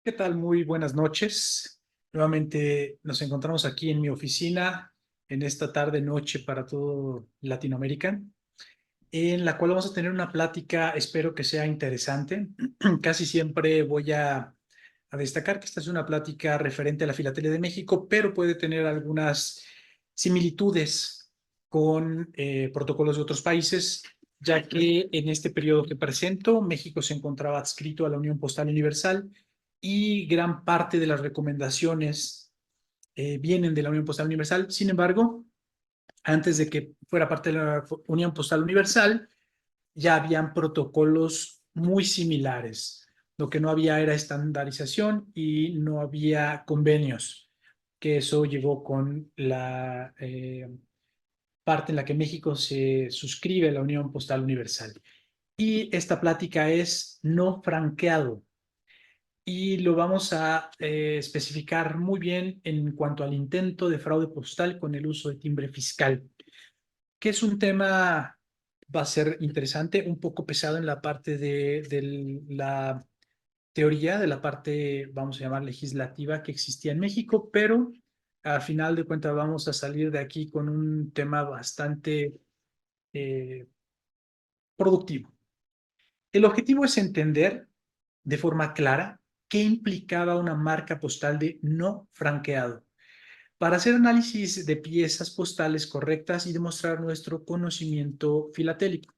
¿Qué tal? Muy buenas noches. Nuevamente nos encontramos aquí en mi oficina en esta tarde-noche para todo Latinoamérica, en la cual vamos a tener una plática, espero que sea interesante. Casi siempre voy a destacar que esta es una plática referente a la Filatelia de México, pero puede tener algunas similitudes con protocolos de otros países, ya que en este periodo que presento, México se encontraba adscrito a la Unión Postal Universal y gran parte de las recomendaciones vienen de la Unión Postal Universal. Sin embargo, antes de que fuera parte de la Unión Postal Universal, ya habían protocolos muy similares. Lo que no había era estandarización y no había convenios, que eso llegó con la parte en la que México se suscribe a la Unión Postal Universal. Y esta plática es no franqueado y lo vamos a especificar muy bien en cuanto al intento de fraude postal con el uso de timbre fiscal, que es un tema, va a ser interesante, un poco pesado en la parte de la teoría, de la parte, vamos a llamar legislativa que existía en México, pero al final de cuentas vamos a salir de aquí con un tema bastante eh, productivo. El objetivo es entender de forma clara qué implicaba una marca postal de no franqueado para hacer análisis de piezas postales correctas y demostrar nuestro conocimiento filatélico.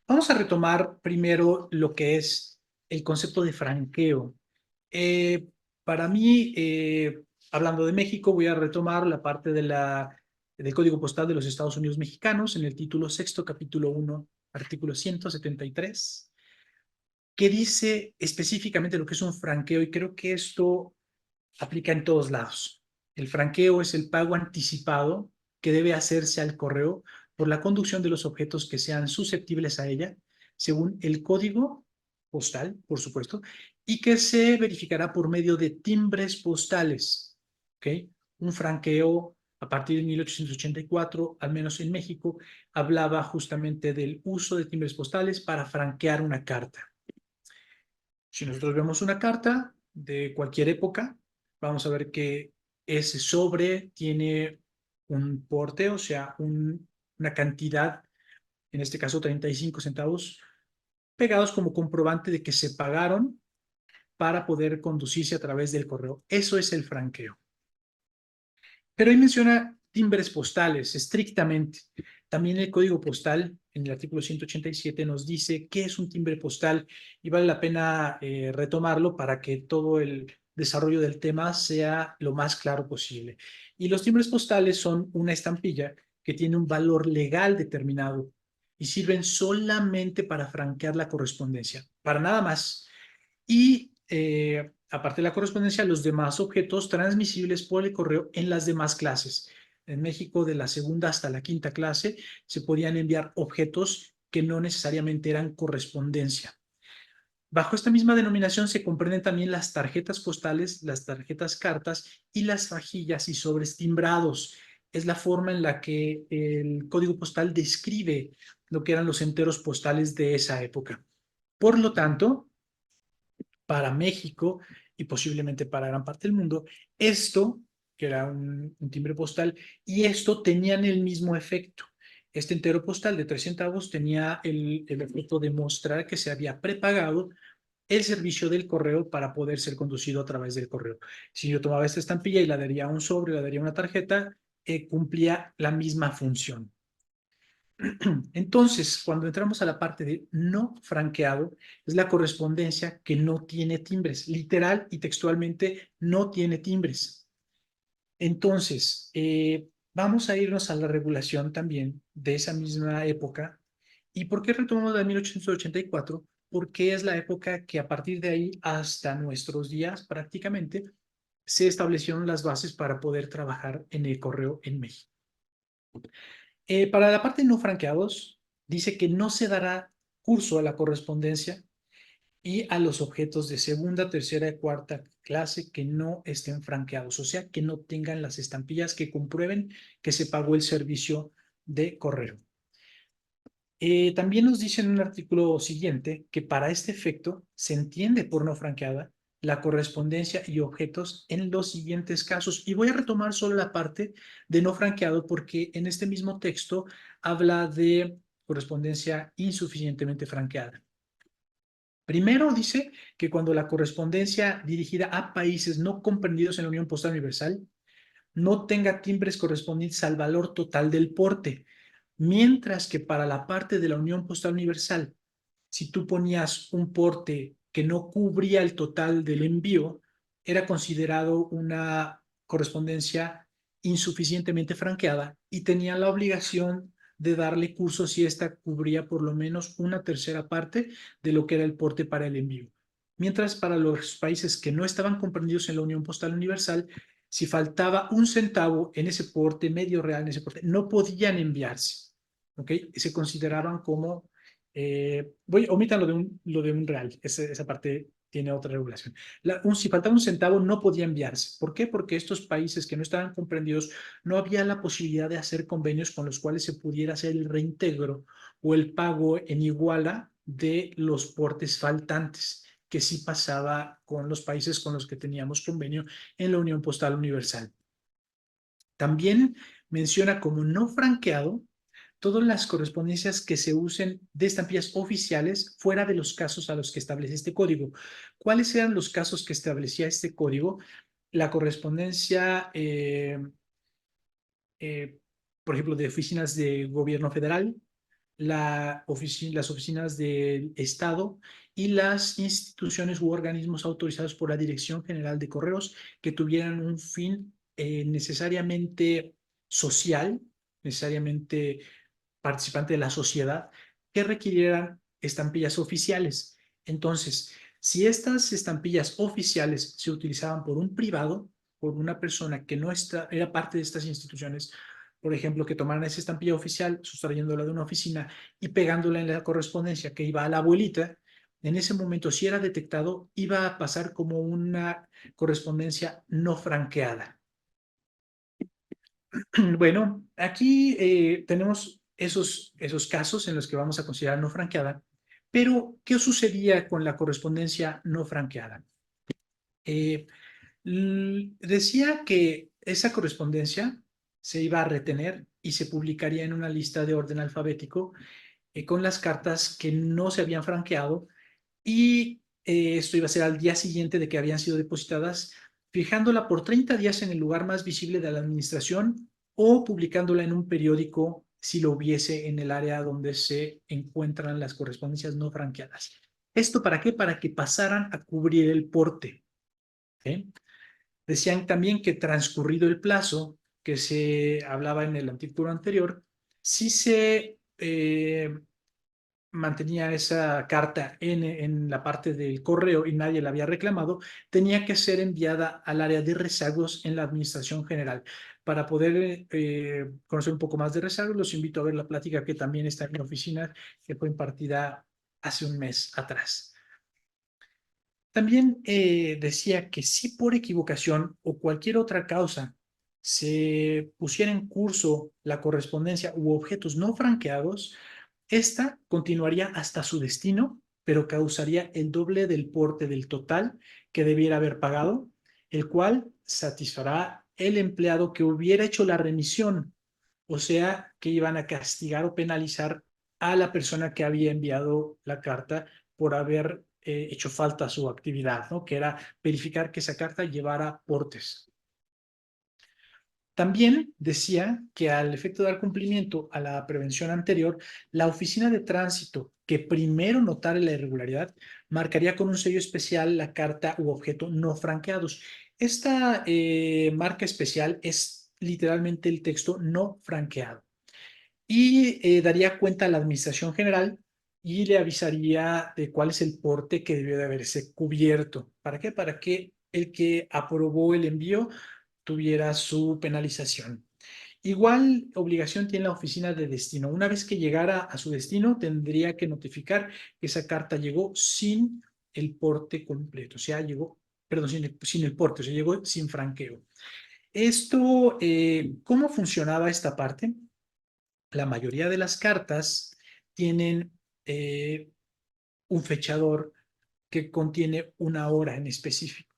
Vamos a retomar primero lo que es el concepto de franqueo. Eh, para mí, hablando de México, voy a retomar la parte del Código Postal de los Estados Unidos Mexicanos en el título sexto, capítulo 1, artículo 173, que dice específicamente lo que es un franqueo, y creo que esto aplica en todos lados. El franqueo es el pago anticipado que debe hacerse al correo por la conducción de los objetos que sean susceptibles a ella, según el código postal, por supuesto, y que se verificará por medio de timbres postales. ¿Okay? Un franqueo a partir de 1884, al menos en México, hablaba justamente del uso de timbres postales para franquear una carta. Si nosotros vemos una carta de cualquier época, vamos a ver que ese sobre tiene un porte, o sea, una cantidad, en este caso 35 centavos, pegados como comprobante de que se pagaron para poder conducirse a través del correo. Eso es el franqueo. Pero ahí menciona timbres postales, estrictamente. También el código postal, en el artículo 187, nos dice qué es un timbre postal y vale la pena retomarlo para que todo el desarrollo del tema sea lo más claro posible. Y los timbres postales son una estampilla que tiene un valor legal determinado y sirven solamente para franquear la correspondencia, para nada más. Y aparte de la correspondencia, los demás objetos transmisibles por el correo en las demás clases. En México, de la segunda hasta la quinta clase, se podían enviar objetos que no necesariamente eran correspondencia. Bajo esta misma denominación se comprenden también las tarjetas postales, las tarjetas cartas y las fajillas y sobres timbrados. Es la forma en la que el código postal describe lo que eran los enteros postales de esa época. Por lo tanto, para México y posiblemente para gran parte del mundo, esto, que era un timbre postal, y esto tenían el mismo efecto. Este entero postal de 3 centavos tenía el efecto de mostrar que se había prepagado el servicio del correo para poder ser conducido a través del correo. Si yo tomaba esta estampilla y la daría a un sobre, la daría a una tarjeta, cumplía la misma función. Entonces, cuando entramos a la parte de no franqueado, es la correspondencia que no tiene timbres, literal y textualmente no tiene timbres. Entonces, vamos a irnos a la regulación también de esa misma época. ¿Y por qué retomamos la de 1884? Porque es la época que a partir de ahí hasta nuestros días prácticamente se establecieron las bases para poder trabajar en el correo en México. Para la parte de no franqueados, dice que no se dará curso a la correspondencia y a los objetos de segunda, tercera y cuarta clase que no estén franqueados, o sea, que no tengan las estampillas que comprueben que se pagó el servicio de correo. También nos dice en un artículo siguiente que para este efecto se entiende por no franqueada la correspondencia y objetos en los siguientes casos. Y voy a retomar solo la parte de no franqueado porque en este mismo texto habla de correspondencia insuficientemente franqueada. Primero dice que cuando la correspondencia dirigida a países no comprendidos en la Unión Postal Universal no tenga timbres correspondientes al valor total del porte, mientras que para la parte de la Unión Postal Universal, si tú ponías un porte que no cubría el total del envío, era considerado una correspondencia insuficientemente franqueada y tenían la obligación de darle curso si ésta cubría por lo menos una tercera parte de lo que era el porte para el envío. Mientras para los países que no estaban comprendidos en la Unión Postal Universal, si faltaba un centavo en ese porte, medio real en ese porte, no podían enviarse. ¿Ok? Se consideraban como omitan lo de un real, esa parte tiene otra regulación. Si faltaba un centavo no podía enviarse. ¿Por qué? Porque estos países que no estaban comprendidos no había la posibilidad de hacer convenios con los cuales se pudiera hacer el reintegro o el pago en iguala de los portes faltantes, que sí pasaba con los países con los que teníamos convenio en la Unión Postal Universal. También menciona como no franqueado todas las correspondencias que se usen de estampillas oficiales fuera de los casos a los que establece este código. ¿Cuáles eran los casos que establecía este código? La correspondencia, eh, por ejemplo, de oficinas de gobierno federal, las oficinas del Estado y las instituciones u organismos autorizados por la Dirección General de Correos que tuvieran un fin necesariamente social, necesariamente participante de la sociedad, que requirieran estampillas oficiales. Entonces, si estas estampillas oficiales se utilizaban por un privado, por una persona que no era parte de estas instituciones, por ejemplo, que tomaran esa estampilla oficial, sustrayéndola de una oficina y pegándola en la correspondencia que iba a la abuelita, en ese momento, si era detectado, iba a pasar como una correspondencia no franqueada. Bueno, aquí tenemos esos casos en los que vamos a considerar no franqueada, pero ¿qué sucedía con la correspondencia no franqueada? Eh, Decía que esa correspondencia se iba a retener y se publicaría en una lista de orden alfabético con las cartas que no se habían franqueado y esto iba a ser al día siguiente de que habían sido depositadas, fijándola por 30 días en el lugar más visible de la administración o publicándola en un periódico si lo hubiese en el área donde se encuentran las correspondencias no franqueadas. ¿Esto para qué? Para que pasaran a cubrir el porte. ¿Okay? Decían también que transcurrido el plazo que se hablaba en el artículo anterior, si se mantenía esa carta en la parte del correo y nadie la había reclamado, tenía que ser enviada al área de rezagos en la Administración General. Para poder conocer un poco más de rezagos, los invito a ver la plática que también está en mi oficina, que fue impartida hace un mes atrás. También decía que si por equivocación o cualquier otra causa se pusiera en curso la correspondencia u objetos no franqueados, esta continuaría hasta su destino, pero causaría el doble del porte del total que debiera haber pagado, el cual satisfará el empleado que hubiera hecho la remisión, o sea, que iban a castigar o penalizar a la persona que había enviado la carta por haber hecho falta su actividad, ¿no? Que era verificar que esa carta llevara portes. También decía que al efecto de dar cumplimiento a la prevención anterior, la oficina de tránsito que primero notara la irregularidad marcaría con un sello especial la carta u objeto no franqueados. Esta marca especial es literalmente el texto no franqueado y daría cuenta a la Administración General y le avisaría de cuál es el porte que debió de haberse cubierto. ¿Para qué? Para que el que aprobó el envío tuviera su penalización. Igual obligación tiene la oficina de destino. Una vez que llegara a su destino, tendría que notificar que esa carta llegó sin el porte completo. O sea, llegó, perdón, sin el porte, o sea, llegó sin franqueo. Esto, ¿cómo funcionaba esta parte? La mayoría de las cartas tienen un fechador que contiene una hora en específico.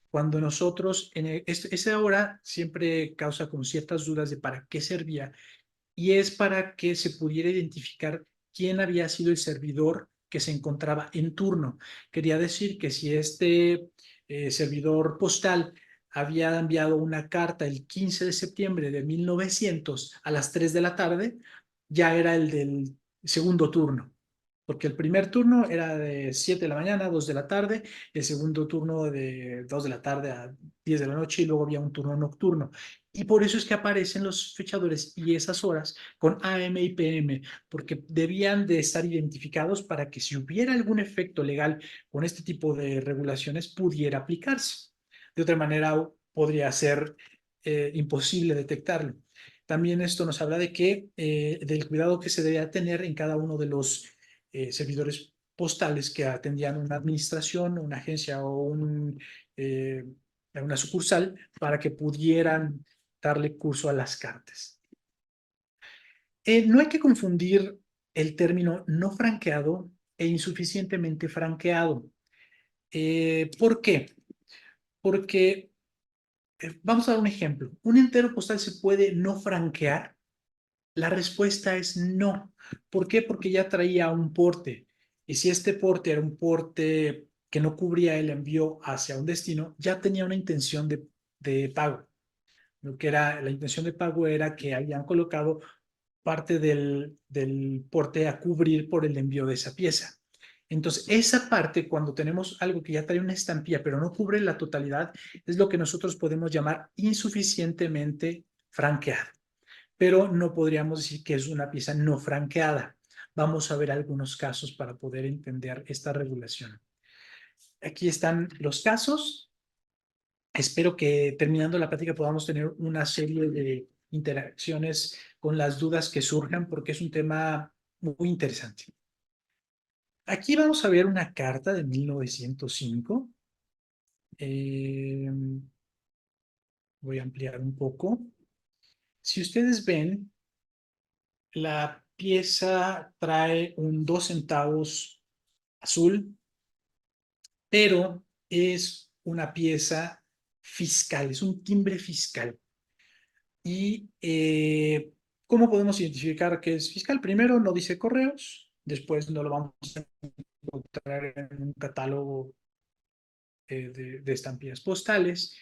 Cuando nosotros, esa hora siempre causa con ciertas dudas de para qué servía, y es para que se pudiera identificar quién había sido el servidor que se encontraba en turno. Quería decir que si este servidor postal había enviado una carta el 15 de septiembre de 1900 a las 3 de la tarde, ya era el del segundo turno, porque el primer turno era de 7 de la mañana a 2 de la tarde, el segundo turno de 2 de la tarde a 10 de la noche, y luego había un turno nocturno. Y por eso es que aparecen los fechadores y esas horas con AM y PM, porque debían de estar identificados para que si hubiera algún efecto legal con este tipo de regulaciones pudiera aplicarse. De otra manera, podría ser imposible detectarlo. También esto nos habla de que del cuidado que se debía tener en cada uno de los servidores postales que atendían una administración, una agencia o una sucursal para que pudieran darle curso a las cartas. No hay que confundir el término no franqueado e insuficientemente franqueado. ¿Por qué? Porque, vamos a dar un ejemplo. ¿Un entero postal se puede no franquear? La respuesta es no. ¿Por qué? Porque ya traía un porte. Y si este porte era un porte que no cubría el envío hacia un destino, ya tenía una intención de pago. Lo que era la intención de pago era que habían colocado parte del porte a cubrir por el envío de esa pieza. Entonces, esa parte, cuando tenemos algo que ya trae una estampilla, pero no cubre la totalidad, es lo que nosotros podemos llamar insuficientemente franqueada. Pero no podríamos decir que es una pieza no franqueada. Vamos a ver algunos casos para poder entender esta regulación. Aquí están los casos. Espero que terminando la plática podamos tener una serie de interacciones con las dudas que surjan, porque es un tema muy interesante. Aquí vamos a ver una carta de 1905. Eh, Voy a ampliar un poco. Si ustedes ven, la pieza trae un 2 centavos azul, pero es una pieza fiscal, es un timbre fiscal. ¿Y cómo podemos identificar que es fiscal? Primero, no dice correos, después no lo vamos a encontrar en un catálogo de estampillas postales.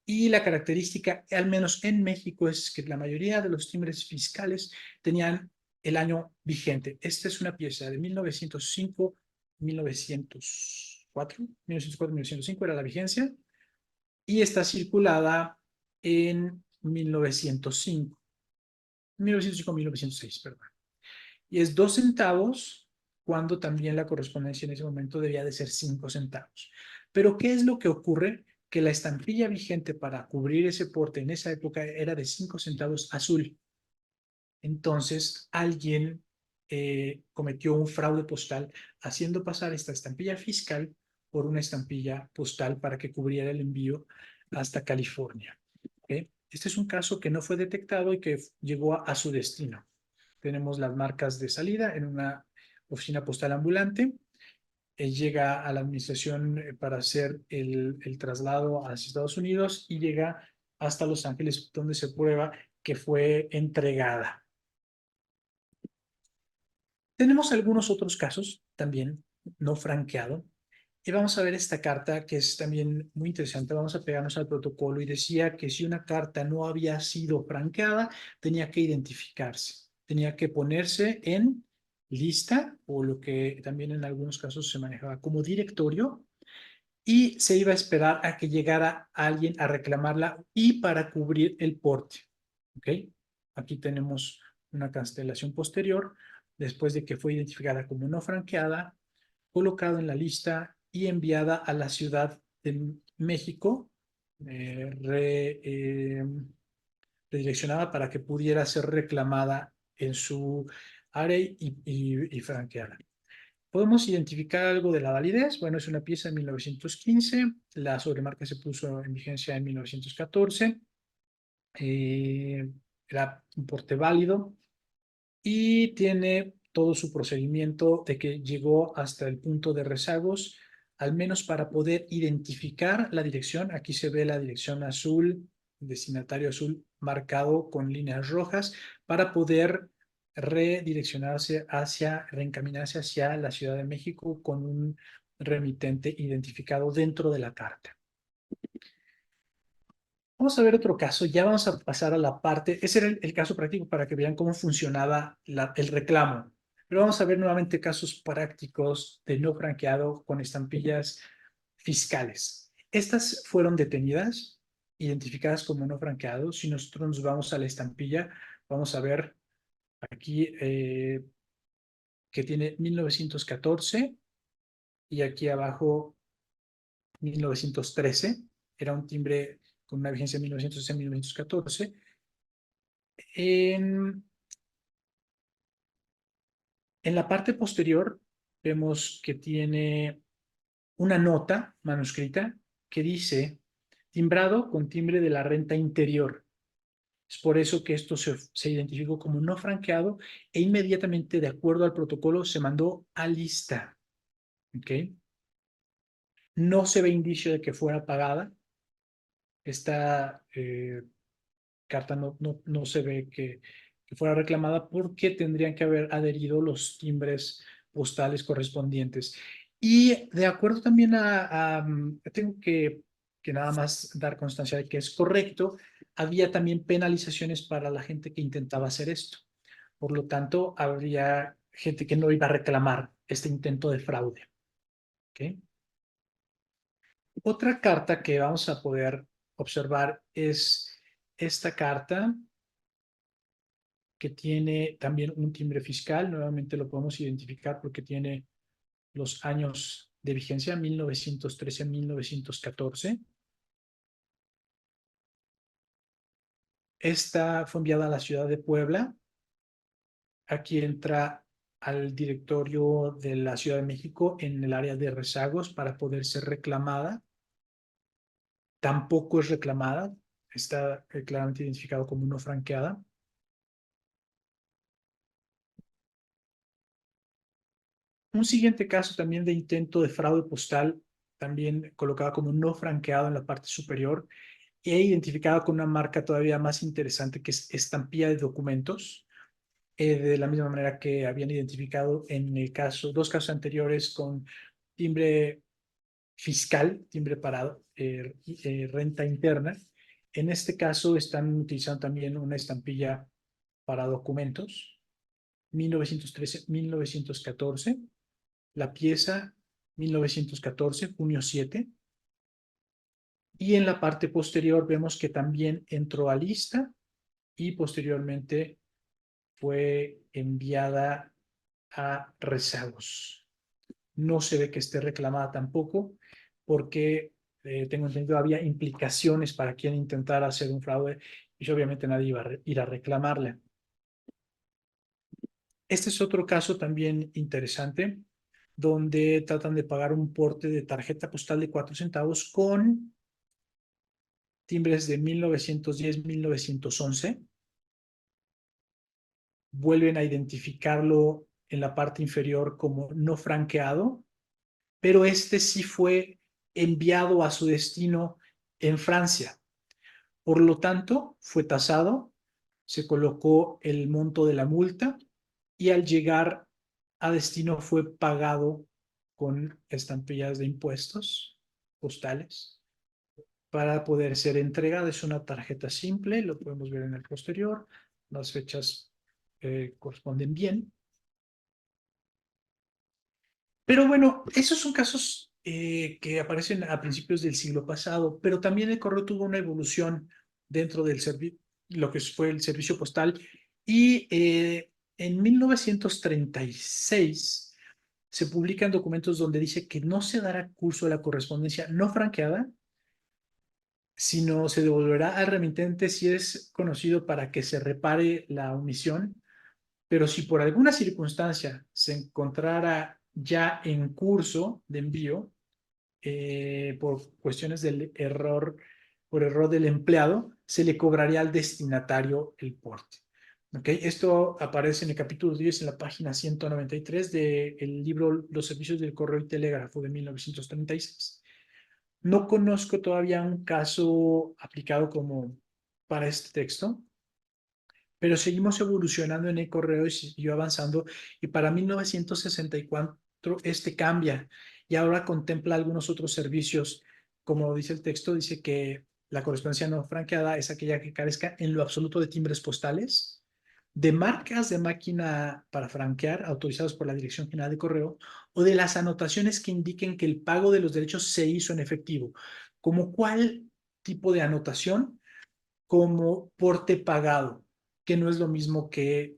Y la característica, al menos en México, es que la mayoría de los timbres fiscales tenían el año vigente. Esta es una pieza de 1905, 1904, 1904, 1905 era la vigencia, y está circulada en 1905. 1905, 1906, perdón. Y es 2 centavos cuando también la correspondencia en ese momento debía de ser 5 centavos. Pero ¿qué es lo que ocurre? Que la estampilla vigente para cubrir ese porte en esa época era de 5 centavos azul. Entonces alguien cometió un fraude postal haciendo pasar esta estampilla fiscal por una estampilla postal para que cubriera el envío hasta California. ¿Okay? Este es un caso que no fue detectado y que llegó a su destino. Tenemos las marcas de salida en una oficina postal ambulante. Llega a la administración para hacer el traslado a Estados Unidos y llega hasta Los Ángeles, donde se prueba que fue entregada. Tenemos algunos otros casos también no franqueado. Y vamos a ver esta carta que es también muy interesante. Vamos a pegarnos al protocolo y decía que si una carta no había sido franqueada, tenía que identificarse, tenía que ponerse en lista o lo que también en algunos casos se manejaba como directorio, y se iba a esperar a que llegara alguien a reclamarla y para cubrir el porte. ¿Ok? Aquí tenemos una cancelación posterior después de que fue identificada como no franqueada, colocada en la lista y enviada a la Ciudad de México, redireccionada para que pudiera ser reclamada en su área y franqueada. ¿Podemos identificar algo de la validez? Bueno, es una pieza de 1915, la sobremarca se puso en vigencia en 1914, era un porte válido y tiene todo su procedimiento de que llegó hasta el punto de rezagos al menos para poder identificar la dirección. Aquí se ve la dirección azul, destinatario azul marcado con líneas rojas, para poder reencaminarse hacia la Ciudad de México con un remitente identificado dentro de la carta. Vamos a ver otro caso, ya vamos a pasar a la parte, ese era el caso práctico para que vean cómo funcionaba el reclamo. Pero vamos a ver nuevamente casos prácticos de no franqueado con estampillas fiscales. Estas fueron detenidas, identificadas como no franqueados. Si nosotros nos vamos a la estampilla, vamos a ver aquí que tiene 1914 y aquí abajo 1913. Era un timbre con una vigencia de 1913-1914. En, en la parte posterior vemos que tiene una nota manuscrita que dice timbrado con timbre de la renta interior. Es por eso que esto se identificó como no franqueado e inmediatamente, de acuerdo al protocolo, se mandó a lista. ¿Okay? No se ve indicio de que fuera pagada. Esta carta no se ve que fuera reclamada porque tendrían que haber adherido los timbres postales correspondientes. Y de acuerdo también tengo que nada más dar constancia de que es correcto, había también penalizaciones para la gente que intentaba hacer esto. Por lo tanto, habría gente que no iba a reclamar este intento de fraude. ¿Okay? Otra carta que vamos a poder observar es esta carta que tiene también un timbre fiscal. Nuevamente lo podemos identificar porque tiene los años de vigencia, 1913-1914. Esta fue enviada a la ciudad de Puebla. Aquí entra al directorio de la Ciudad de México en el área de rezagos para poder ser reclamada. Tampoco es reclamada, está claramente identificado como no franqueada. Un siguiente caso también de intento de fraude postal, también colocado como no franqueado en la parte superior e identificado con una marca todavía más interesante que es estampilla de documentos, de la misma manera que habían identificado en el caso, dos casos anteriores con timbre fiscal, timbre para renta interna. En este caso están utilizando también una estampilla para documentos, 1913-1914. La pieza 1914, junio 7. Y en la parte posterior vemos que también entró a lista y posteriormente fue enviada a rezagos. No se ve que esté reclamada tampoco porque tengo entendido había implicaciones para quien intentara hacer un fraude y obviamente nadie iba a ir a reclamarla. Este es otro caso también interesante donde tratan de pagar un porte de tarjeta postal de 4 centavos con timbres de 1910-1911. Vuelven a identificarlo en la parte inferior como no franqueado, pero este sí fue enviado a su destino en Francia. Por lo tanto, fue tasado, se colocó el monto de la multa y al llegar a destino fue pagado con estampillas de impuestos postales para poder ser entregada. Es una tarjeta simple, lo podemos ver en el posterior. Las fechas corresponden bien. Pero bueno, esos son casos que aparecen a principios del siglo pasado, pero también el correo tuvo una evolución dentro del lo que fue el servicio postal y en 1936 se publican documentos donde dice que no se dará curso a la correspondencia no franqueada, sino se devolverá al remitente si es conocido para que se repare la omisión, pero si por alguna circunstancia se encontrara ya en curso de envío, por cuestiones del error, por error del empleado, se le cobraría al destinatario el porte. ¿Ok? Esto aparece en el capítulo 10, en la página 193 del libro Los servicios del correo y telégrafo de 1936. No conozco todavía un caso aplicado como para este texto, pero seguimos evolucionando en el correo y siguió avanzando, y para 1964 este cambia y ahora contempla algunos otros servicios. Como dice el texto, dice que la correspondencia no franqueada es aquella que carezca en lo absoluto de timbres postales, de marcas de máquina para franquear autorizados por la Dirección General de Correo, o de las anotaciones que indiquen que el pago de los derechos se hizo en efectivo. ¿Como cuál tipo de anotación? Como porte pagado, que no es lo mismo que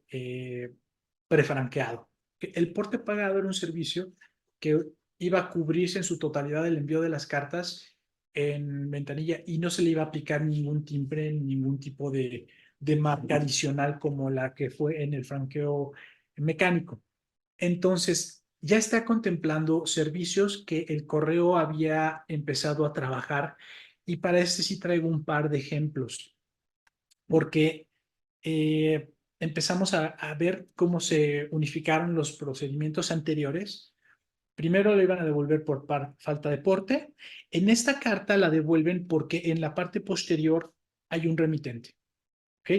prefranqueado. El porte pagado era un servicio que iba a cubrirse en su totalidad el envío de las cartas en ventanilla y no se le iba a aplicar ningún timbre, ningún tipo de marca adicional como la que fue en el franqueo mecánico. Entonces, ya está contemplando servicios que el correo había empezado a trabajar, y para este sí traigo un par de ejemplos, porque empezamos a ver cómo se unificaron los procedimientos anteriores. Primero le iban a devolver por falta de porte. En esta carta la devuelven porque en la parte posterior hay un remitente. ¿Ok?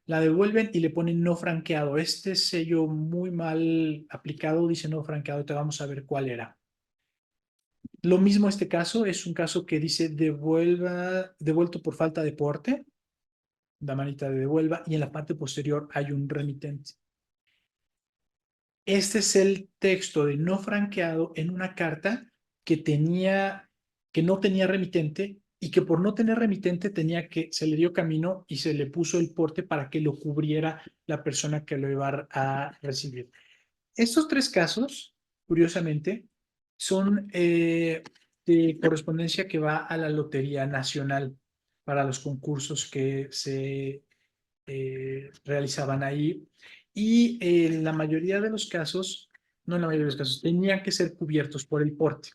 La devuelven y le ponen no franqueado. Este sello muy mal aplicado dice no franqueado. Te vamos a ver cuál era. Lo mismo este caso, es un caso que dice devuelto por falta de porte, la manita de devuelva, y en la parte posterior hay un remitente. Este es el texto de no franqueado en una carta que no tenía remitente, y que por no tener remitente se le dio camino y se le puso el porte para que lo cubriera la persona que lo iba a recibir. Estos tres casos, curiosamente, son de correspondencia que va a la Lotería Nacional para los concursos que se realizaban ahí, y en la mayoría de los casos, no en la mayoría de los casos, tenían que ser cubiertos por el porte.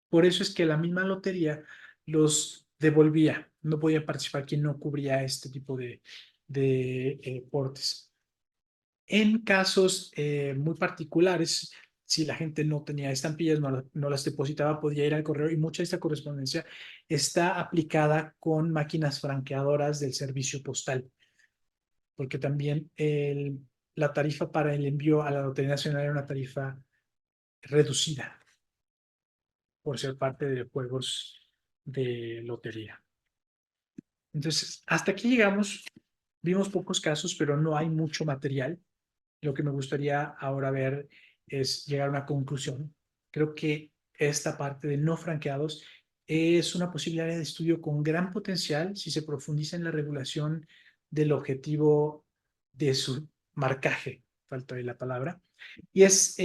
Por eso es que la misma lotería los devolvía. No podía participar quien no cubría este tipo de portes. En casos muy particulares, si la gente no tenía estampillas, no las depositaba, podía ir al correo, y mucha de esta correspondencia está aplicada con máquinas franqueadoras del servicio postal, porque también la tarifa para el envío a la Lotería Nacional era una tarifa reducida por ser parte de juegos de lotería. Entonces, hasta aquí llegamos. Vimos pocos casos, pero no hay mucho material. Lo que me gustaría ahora ver es llegar a una conclusión. Creo que esta parte de no franqueados es una posible área de estudio con gran potencial si se profundiza en la regulación del objetivo de su marcaje, falta de la palabra. Y es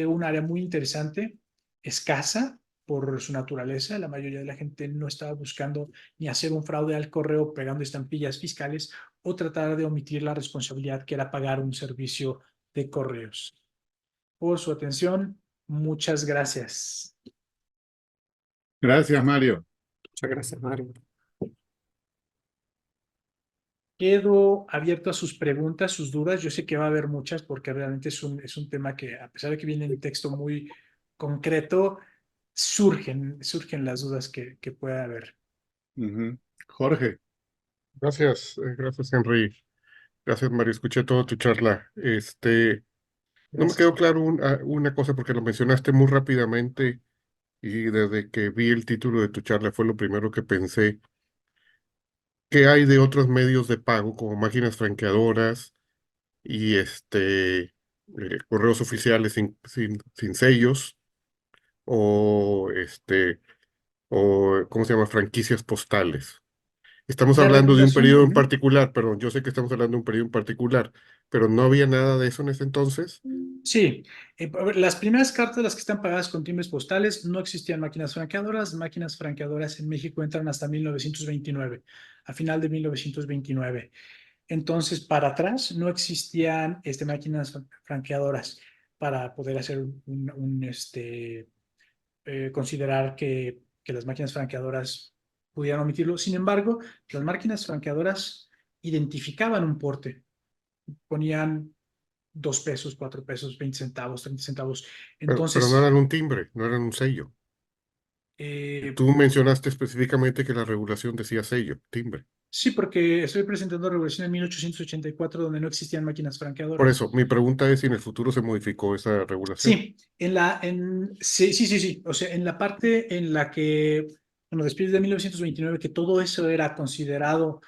un área muy interesante, escasa por su naturaleza. La mayoría de la gente no estaba buscando ni hacer un fraude al correo pegando estampillas fiscales, o tratar de omitir la responsabilidad que era pagar un servicio de correos. Por su atención, muchas gracias. Gracias, Mario. Muchas gracias, Mario. Quedo abierto a sus preguntas, sus dudas. Yo sé que va a haber muchas, porque realmente es un tema que, a pesar de que viene en un texto muy concreto, surgen las dudas que pueda haber. Ujú. Jorge, Gracias, Henry. Gracias, Mario. Escuché toda tu charla. No me Gracias. quedó claro una cosa porque lo mencionaste muy rápidamente y desde que vi el título de tu charla fue lo primero que pensé. ¿Qué hay de otros medios de pago como máquinas franqueadoras y correos oficiales sin sellos o ¿cómo se llama? Franquicias postales? Estamos De hablando de un regulación, periodo en particular, perdón, yo sé que estamos hablando de un periodo en particular, pero no había nada de eso en ese entonces. sí. A ver, las primeras cartas, las que están pagadas con timbres postales, no existían máquinas franqueadoras. Máquinas franqueadoras en México entran hasta 1929, a final de 1929. Entonces, para atrás no existían máquinas franqueadoras para poder hacer considerar que las máquinas franqueadoras pudieran omitirlo. Sin embargo, las máquinas franqueadoras identificaban un porte. ponían 2 pesos, 4 pesos, 20 centavos, 30 centavos. Pero no Entonces, eran un timbre, no eran un sello. eh, Tú mencionaste específicamente que la regulación decía sello, timbre. sí, porque estoy presentando Revolución en 1884, donde no existían máquinas Por franqueadoras. eso, mi pregunta es si en el futuro se modificó esa regulación. Sí, sí, sí, sí, sí. O sea, en la parte en la que, bueno, después de 1929, que todo eso era considerado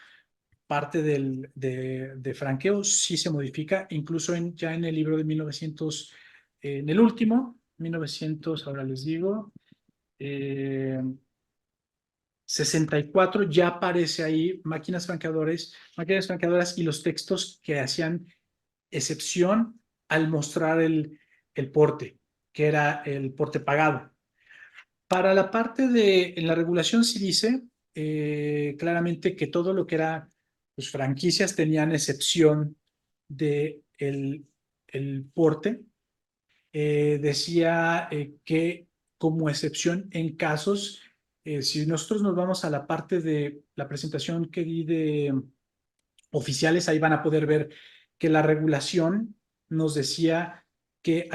parte de franqueo, sí se modifica, incluso ya en el libro de 1900, en el último, 1900, ahora les digo, eh, 64, ya aparece ahí máquinas franqueadoras y los textos que hacían excepción al mostrar el porte, que era el porte pagado. Para la parte en la regulación sí dice claramente que todo lo que era pues, franquicias tenían excepción de el porte. Decía que como excepción en casos, si nosotros nos vamos a la parte de la presentación que di de oficiales, ahí van a poder ver que la regulación nos decía que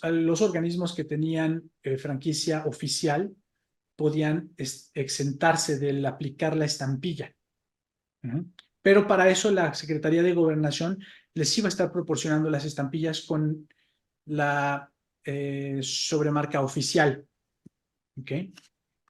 los organismos que tenían franquicia oficial podían exentarse del aplicar la estampilla. Uh-huh. Pero para eso la Secretaría de Gobernación les iba a estar proporcionando las estampillas con la sobremarca oficial. ¿Okay?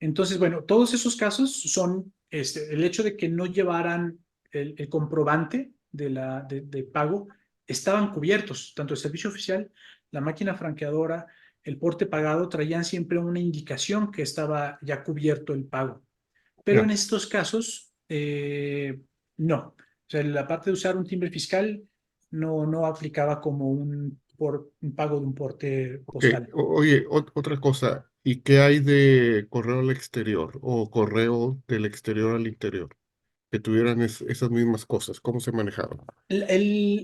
Entonces, bueno, todos esos casos son el hecho de que no llevaran el comprobante de pago, estaban cubiertos, tanto el servicio oficial, la máquina franqueadora, el porte pagado, traían siempre una indicación que estaba ya cubierto el pago. Pero Ya. en estos casos, no. O sea, la parte de usar un timbre fiscal no aplicaba como un pago de un porte Ok, postal. oye, otra cosa, ¿y qué hay de correo al exterior o correo del exterior al interior? Que tuvieran esas mismas cosas, ¿cómo se manejaban?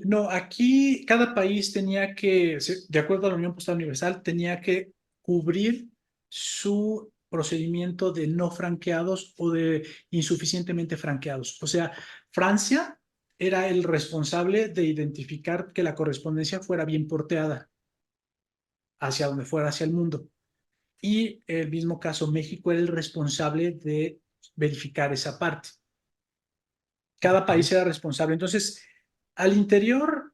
No, aquí cada país tenía que, de acuerdo a la Unión Postal Universal, tenía que cubrir su procedimiento de no franqueados o de insuficientemente franqueados. O sea, Francia era el responsable de identificar que la correspondencia fuera bien porteada hacia donde fuera, hacia el mundo. Y el mismo caso, México era el responsable de verificar esa parte. Cada Ok. país era responsable. Entonces, al interior,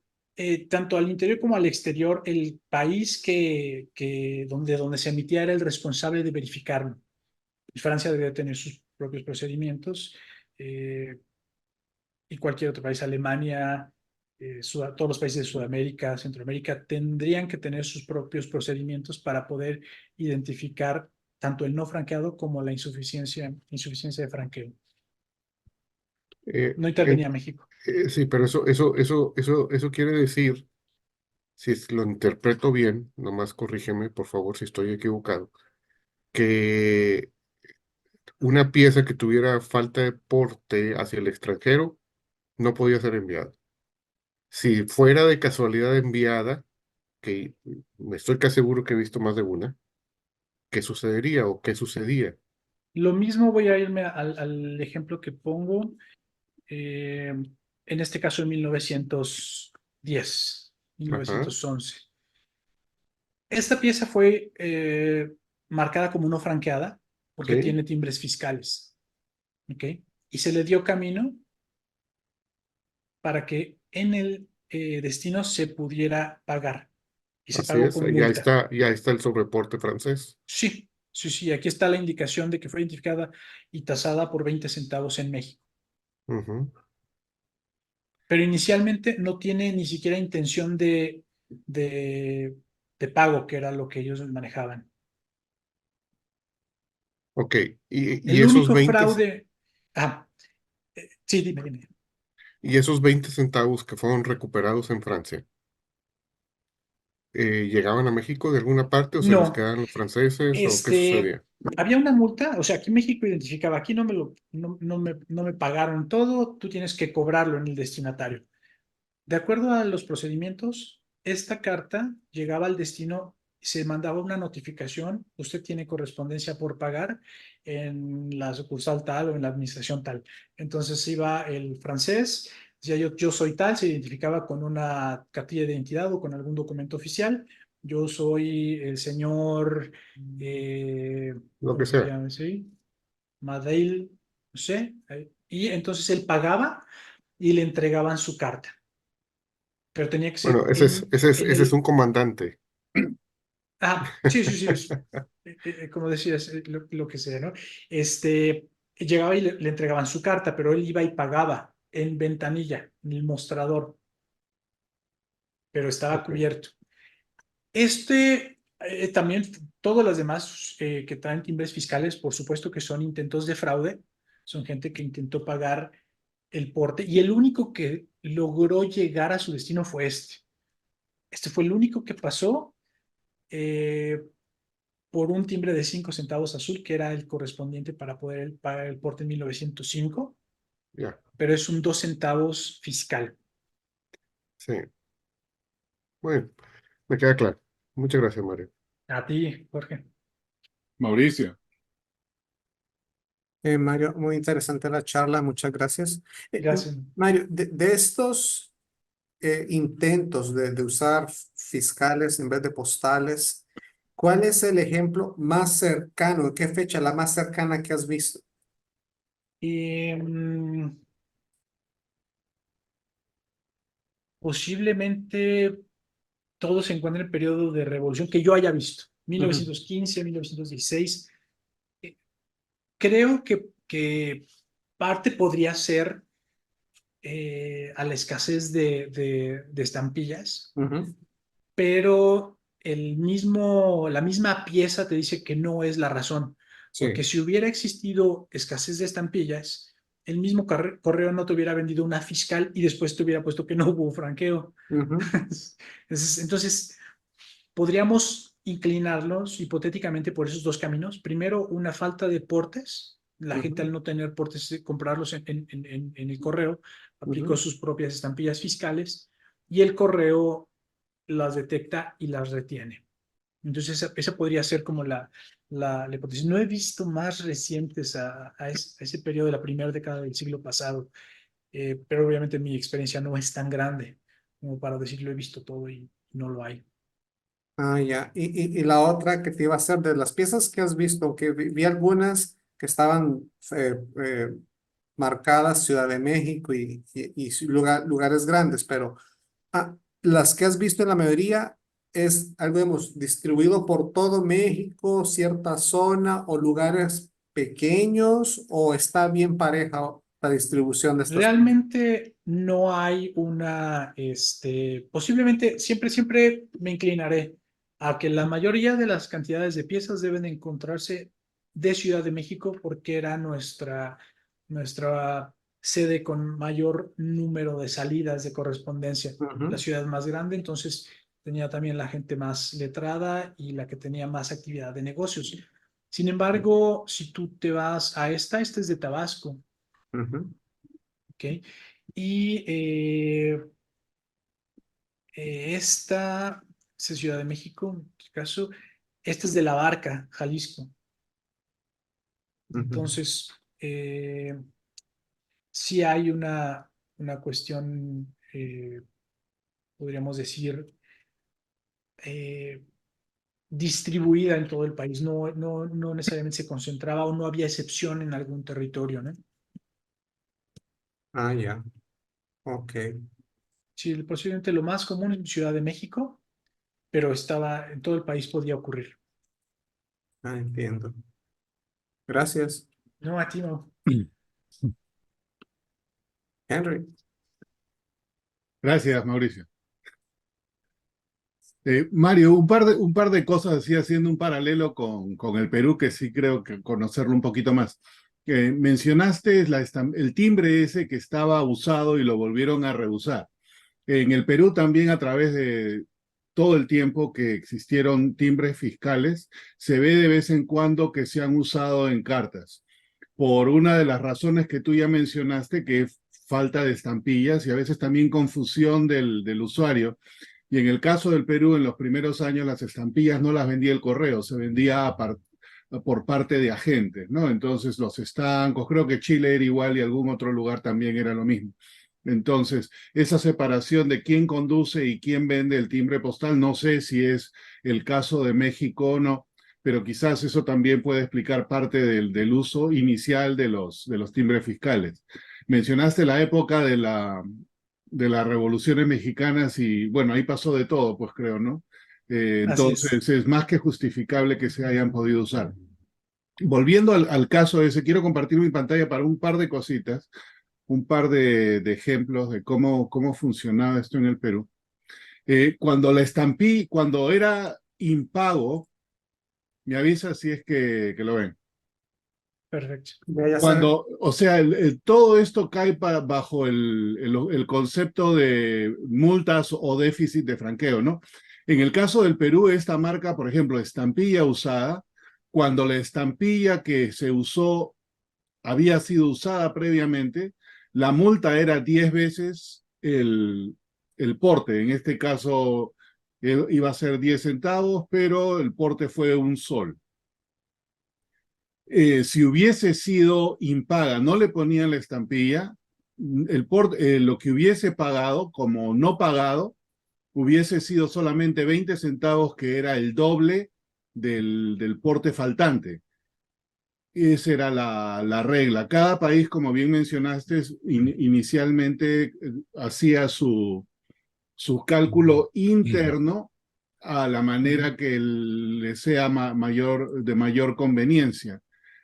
tanto al interior como al exterior, el país donde se emitía era el responsable de verificarlo. Francia debía tener sus propios procedimientos y cualquier otro país, Alemania, todos los países de Sudamérica, Centroamérica, tendrían que tener sus propios procedimientos para poder identificar tanto el no franqueado como la insuficiencia de franqueo. Eh, No en- intervenía México. sí, pero eso quiere decir, si lo interpreto bien, nomás corrígeme, por favor, si estoy equivocado, que una pieza que tuviera falta de porte hacia el extranjero no podía ser enviada. Si fuera de casualidad enviada, que me estoy casi seguro que he visto más de una, ¿qué sucedería o qué sucedía? Lo mismo voy a irme al ejemplo que pongo, en este caso en 1910, Ajá, 1911. Esta pieza fue marcada como no franqueada porque sí, tiene timbres fiscales, ¿ok? Y se le dio camino para que en el destino se pudiera pagar y se así pagó es, con multa. ya está el sobreporte francés. Sí, sí, sí, aquí está la indicación de que fue identificada y tasada por 20 centavos en México. Ujú. Pero inicialmente no tiene ni siquiera intención de, de pago, que era lo que ellos manejaban. Ok, y El esos único 20 fraude, ah, sí, dime, dime. y esos 20 centavos que fueron recuperados en Francia, ¿llegaban a México de alguna parte o se los No, quedaban los franceses o qué este, sucedía? había una multa, o sea, aquí México identificaba, aquí no me pagaron todo, tú tienes que cobrarlo en el destinatario. De acuerdo a los procedimientos, esta carta llegaba al destino, se mandaba una notificación, usted tiene correspondencia por pagar en la sucursal tal o en la administración tal. Entonces iba el francés, decía yo soy tal, se identificaba con una cartilla de identidad o con algún documento oficial. Yo soy el señor, Lo ¿cómo que se sea. llama? ¿Sí? Madeil, no sé. Y entonces él pagaba y le entregaban su carta. Pero tenía que Bueno, ser en, ese es un comandante. sí, sí, sí, como decías, lo que sea, ¿no? Llegaba y le entregaban su carta, pero él iba y pagaba en ventanilla, en el mostrador, pero estaba Ok. cubierto. También, todas las demás que traen timbres fiscales, por supuesto que son intentos de fraude, son gente que intentó pagar el porte y el único que logró llegar a su destino fue este. Este fue el único que pasó. eh, por un timbre de 5 centavos azul, que era el correspondiente para poder pagar el porte en 1905, Ya, pero es un 2 centavos fiscal. sí. Bueno, me queda claro. Muchas gracias, Mario. A ti, Jorge. Mauricio. Mario, muy interesante la charla, muchas gracias. Gracias. Mario, de estos intentos de usar fiscales en vez de postales, ¿cuál es el ejemplo más cercano? ¿Qué fecha la más cercana que has visto? Y, posiblemente todo se encuentra en el periodo de revolución que yo haya visto, Ujú, 1915, 1916. Eh, Creo que parte podría ser a la escasez de estampillas, ujú. pero la misma pieza te dice que no es la razón, porque Sí. si hubiera existido escasez de estampillas, el mismo correo no te hubiera vendido una fiscal y después te hubiera puesto que no hubo franqueo. Ujú, Entonces, podríamos inclinarlos hipotéticamente por esos dos caminos. Primero, una falta de portes. La gente, ujú, al no tener portes, comprarlos en el correo, aplicó ujú. sus propias estampillas fiscales y el correo las detecta y las retiene. Entonces, esa podría ser como la hipótesis. No he visto más recientes a ese periodo de la primera década del siglo pasado, pero obviamente mi experiencia no es tan grande como para decir lo he visto todo y no lo hay. Ah, ya. Y la otra que te iba a hacer de las piezas que has visto, que vi algunas que estaban marcadas Ciudad de México y lugares grandes, pero las que has visto en la mayoría es algo, digamos, distribuido por todo México, cierta zona o lugares pequeños, o está bien pareja la distribución de estas piezas. Realmente no hay posiblemente siempre me inclinaré a que la mayoría de las cantidades de piezas deben de encontrarse de Ciudad de México porque era nuestra sede con mayor número de salidas de correspondencia, la Ujú, ciudad más grande, entonces tenía también la gente más letrada y la que tenía más actividad de negocios. Sin embargo, si tú te vas a esta es de Tabasco. ujú, ¿Ok? Y esta es de Ciudad de México, en este caso. Esta es de La Barca, Jalisco. ujú. Entonces, sí hay una cuestión, podríamos decir, eh, distribuida en todo el país. No necesariamente se concentraba o no había excepción en algún territorio, ¿no? Ah, ya. Ok. Sí, posiblemente lo más común en Ciudad de México, pero estaba en todo el país podía ocurrir. Ah, entiendo. Gracias, No, a ti no. Henry. Gracias, Mauricio. Mario, un par de cosas así haciendo un paralelo con el Perú que sí creo que conocerlo un poquito más. Mencionaste el timbre ese que estaba usado y lo volvieron a reusar. En el Perú también a través de todo el tiempo que existieron timbres fiscales, se ve de vez en cuando que se han usado en cartas, por una de las razones que tú ya mencionaste, que es falta de estampillas y a veces también confusión del usuario. Y en el caso del Perú, en los primeros años, las estampillas no las vendía el correo, se vendía por parte de agentes, ¿no? Entonces los estancos, creo que Chile era igual y algún otro lugar también era lo mismo. Entonces, esa separación de quién conduce y quién vende el timbre postal, no sé si es el caso de México o no, pero quizás eso también puede explicar parte del uso inicial de los timbres fiscales. Mencionaste la época de las revoluciones mexicanas y bueno, ahí pasó de todo, pues creo, ¿no? Así es. Entonces es más que justificable que se hayan podido usar. Volviendo al caso ese, quiero compartir mi pantalla para un par de cositas, un par de ejemplos de cómo funcionaba esto en el Perú. Cuando la estampí, cuando era impago, me avisa si es que lo ven. Perfecto. Ya se ve. Cuando, o sea, todo esto cae bajo el concepto de multas o déficit de franqueo, ¿no? En el caso del Perú, esta marca, por ejemplo, estampilla usada, cuando la estampilla que se usó había sido usada previamente, la multa era 10 veces el porte. En este caso iba a ser 10 centavos, pero el porte fue un sol. Si hubiese sido impaga, no le ponían la estampilla, lo que hubiese pagado como no pagado hubiese sido solamente 20 centavos, que era el doble del porte faltante. Esa era la regla. Cada país, como bien mencionaste, inicialmente hacía su cálculo interno a la manera que le sea de mayor conveniencia.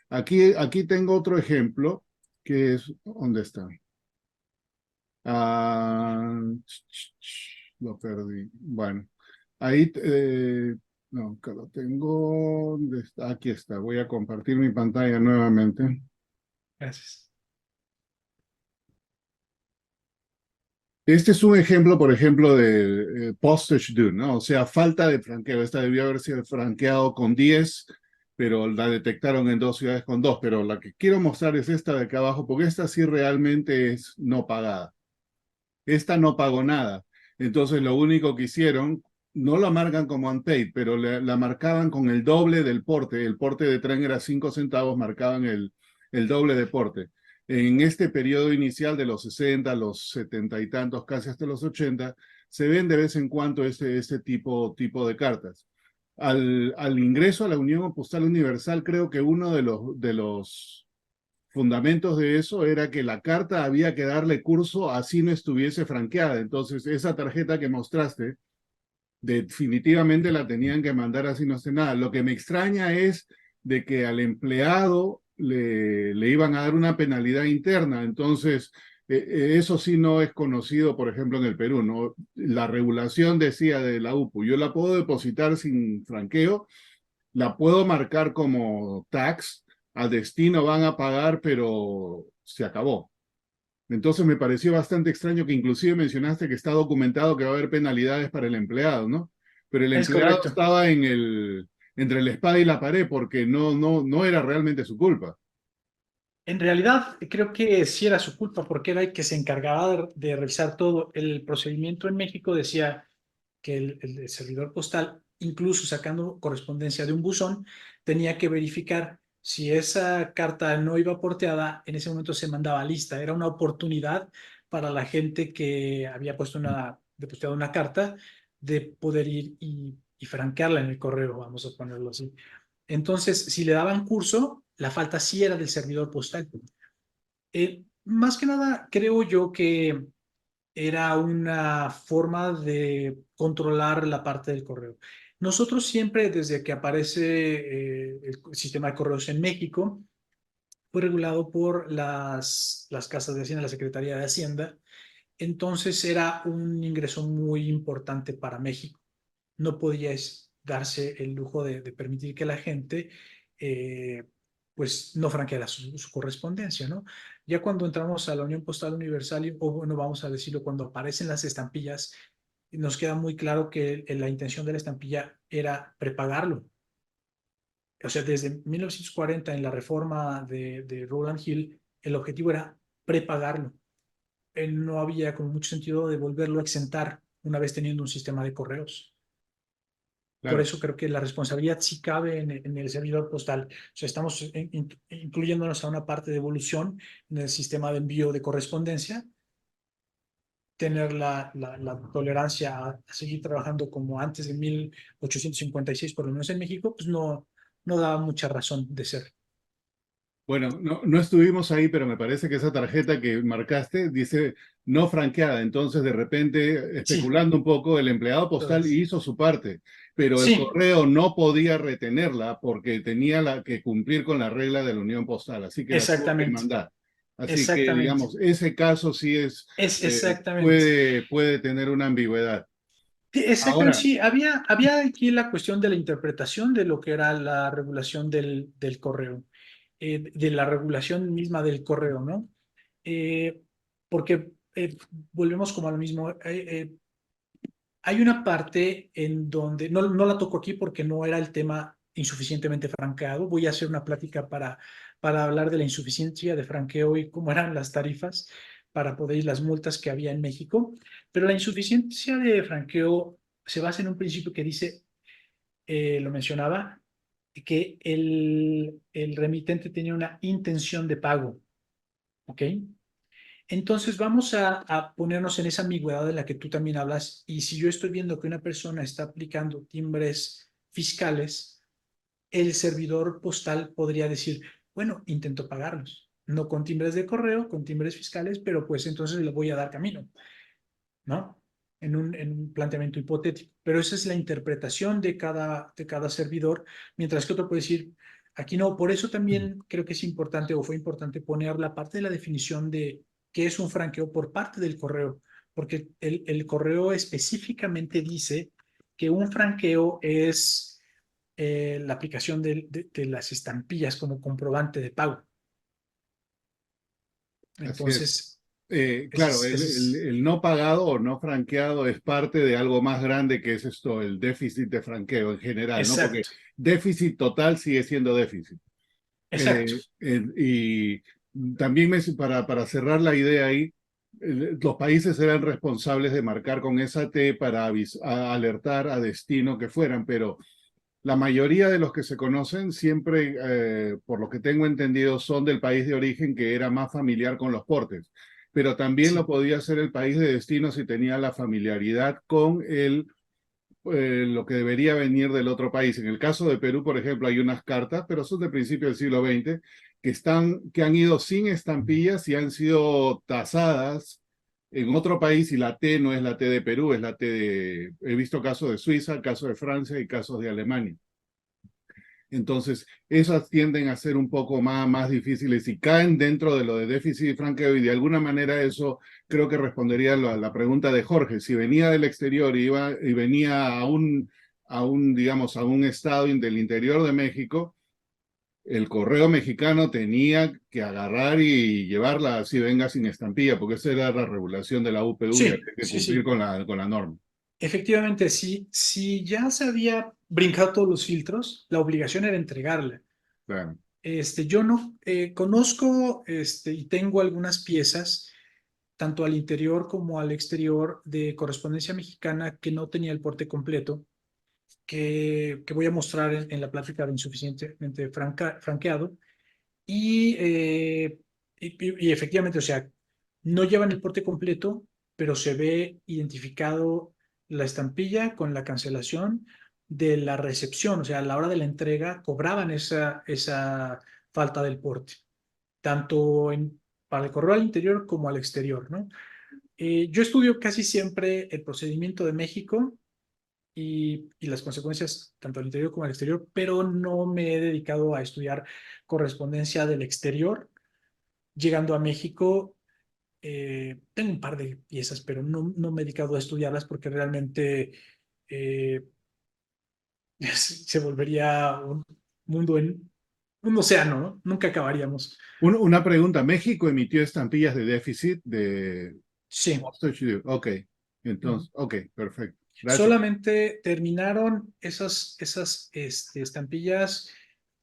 Aquí tengo otro ejemplo, que es, ¿dónde está? Ah, lo perdí. Bueno, ahí, no, que lo tengo, ¿dónde está? Aquí está, voy a compartir mi pantalla nuevamente. Gracias. Este es un ejemplo, por ejemplo, de postage due, ¿no? O sea, falta de franqueo. Esta debió haber sido franqueado con 10, pero la detectaron en 2 ciudades con 2. Pero la que quiero mostrar es esta de acá abajo, porque esta sí realmente es no pagada. Esta no pagó nada. Entonces, lo único que hicieron, no la marcan como unpaid, pero la marcaban con el doble del porte. El porte de tren era 5 centavos, marcaban el doble de porte. En este periodo inicial de los 60, los 70 y tantos, casi hasta los 80, se ven de vez en cuando este tipo de cartas. Al ingreso a la Unión Postal Universal, creo que uno de los fundamentos de eso era que la carta había que darle curso así no estuviese franqueada. Entonces, esa tarjeta que mostraste, definitivamente la tenían que mandar así no esté nada. Lo que me extraña es de que al empleado le iban a dar una penalidad interna. Entonces, eso sí no es conocido, por ejemplo, en el Perú, ¿no? La regulación decía de la UPU, yo la puedo depositar sin franqueo, la puedo marcar como tax, al destino van a pagar, pero se acabó. Entonces me pareció bastante extraño que inclusive mencionaste que está documentado que va a haber penalidades para el empleado, ¿no? Pero el Es empleado correcto. estaba entre la espada y la pared porque no era realmente su culpa. En realidad, creo que sí era su culpa porque era el que se encargaba de revisar todo. El procedimiento en México decía que el servidor postal, incluso sacando correspondencia de un buzón, tenía que verificar si esa carta no iba porteada, en ese momento se mandaba lista. Era una oportunidad para la gente que había depositado una carta de poder ir y franquearla en el correo, vamos a ponerlo así. Entonces, si le daban curso, la falta sí era del servidor postal. Más que nada, creo yo que era una forma de controlar la parte del correo. Nosotros siempre, desde que aparece el sistema de correos en México, fue regulado por las casas de Hacienda, la Secretaría de Hacienda. Entonces era un ingreso muy importante para México. No podía darse el lujo de permitir que la gente eh, pues no franqueara su correspondencia, ¿no? Ya cuando entramos a la Unión Postal Universal, o bueno, vamos a decirlo, cuando aparecen las estampillas, nos queda muy claro que la intención de la estampilla era prepagarlo. O sea, desde 1940, en la reforma de Rowland Hill, el objetivo era prepagarlo. No había como mucho sentido de volverlo a exentar una vez teniendo un sistema de correos. Por Claro. eso creo que la responsabilidad sí cabe en el servidor postal. O sea, estamos incluyéndonos a una parte de evolución en el sistema de envío de correspondencia, tener la tolerancia a seguir trabajando como antes de 1856, por lo menos en México, pues no daba mucha razón de ser. Bueno, no estuvimos ahí, pero me parece que esa tarjeta que marcaste dice no franqueada. Entonces, de repente, Sí, especulando un poco, el empleado postal entonces, hizo su parte, pero el sí, correo no podía retenerla porque tenía que cumplir con la regla de la Unión Postal, así que la tuvo que exactamente, mandar. Así que, exactamente. digamos, ese caso sí Es exactamente. puede tener una ambigüedad. Sí, exactamente, Ahora, sí, había aquí la cuestión de la interpretación de lo que era la regulación del correo, de la regulación misma del correo, ¿no? Eh, porque volvemos como a lo mismo. Hay una parte en donde, no la toco aquí porque no era el tema insuficientemente franqueado. Voy a hacer una plática para hablar de la insuficiencia de franqueo y cómo eran las tarifas para poder ir las multas que había en México. Pero la insuficiencia de franqueo se basa en un principio que dice, lo mencionaba, que el remitente tenía una intención de pago, ¿ok? Entonces vamos a ponernos en esa ambigüedad de la que tú también hablas. Y si yo estoy viendo que una persona está aplicando timbres fiscales, el servidor postal podría decir, bueno, intento pagarlos, no con timbres de correo, con timbres fiscales, pero pues entonces le voy a dar camino, ¿no? En un planteamiento hipotético. Pero esa es la interpretación de cada servidor, mientras que otro puede decir, aquí no. Por eso también creo que es importante o fue importante poner la parte de la definición de qué es un franqueo por parte del correo, porque el correo específicamente dice que un franqueo es la aplicación de las estampillas como comprobante de pago. así es. Entonces, Claro, ese es el no pagado o no franqueado es parte de algo más grande que es esto, el déficit de franqueo en general, ¿no? Porque exacto, déficit total sigue siendo déficit. exacto. Y también para cerrar la idea ahí, los países eran responsables de marcar con esa T para alertar a destino que fueran, pero la mayoría de los que se conocen siempre, por lo que tengo entendido, son del país de origen que era más familiar con los portes, pero también lo Sí, podía hacer el país de destino si tenía la familiaridad con lo que debería venir del otro país. En el caso de Perú, por ejemplo, hay unas cartas, pero son de principio del siglo XX, que han ido sin estampillas y han sido tasadas en otro país y la T no es la T de Perú, es la T de... He visto casos de Suiza, casos de Francia y casos de Alemania. Entonces, esas tienden a ser un poco más difíciles y caen dentro de lo de déficit y franqueo y de alguna manera eso creo que respondería a la pregunta de Jorge. Si venía del exterior y venía digamos, a un estado del interior de México, el correo mexicano tenía que agarrar y llevarla así venga sin estampilla, porque esa era la regulación de la UPU y había sí, que sí, cumplir sí. con la norma. Efectivamente, sí, si ya se había brincado todos los filtros, la obligación era entregarla. Claro. Yo no conozco y tengo algunas piezas, tanto al interior como al exterior, de correspondencia mexicana que no tenía el porte completo, que voy a mostrar en la plática de insuficientemente franqueado. Y efectivamente, o sea, no llevan el porte completo, pero se ve identificado la estampilla con la cancelación de la recepción. O sea, a la hora de la entrega cobraban esa falta del porte, tanto para el correo al interior como al exterior, ¿no? Yo estudio casi siempre el procedimiento de México y las consecuencias tanto al interior como al exterior, pero no me he dedicado a estudiar correspondencia del exterior. Llegando a México, tengo un par de piezas, pero no me he dedicado a estudiarlas porque realmente eh, se volvería un mundo un océano, ¿no? Nunca acabaríamos. Una pregunta, ¿México emitió estampillas de déficit de Sí. postage due? Ok, Ujú. entonces, ok, perfecto. Gracias. Solamente terminaron esas estampillas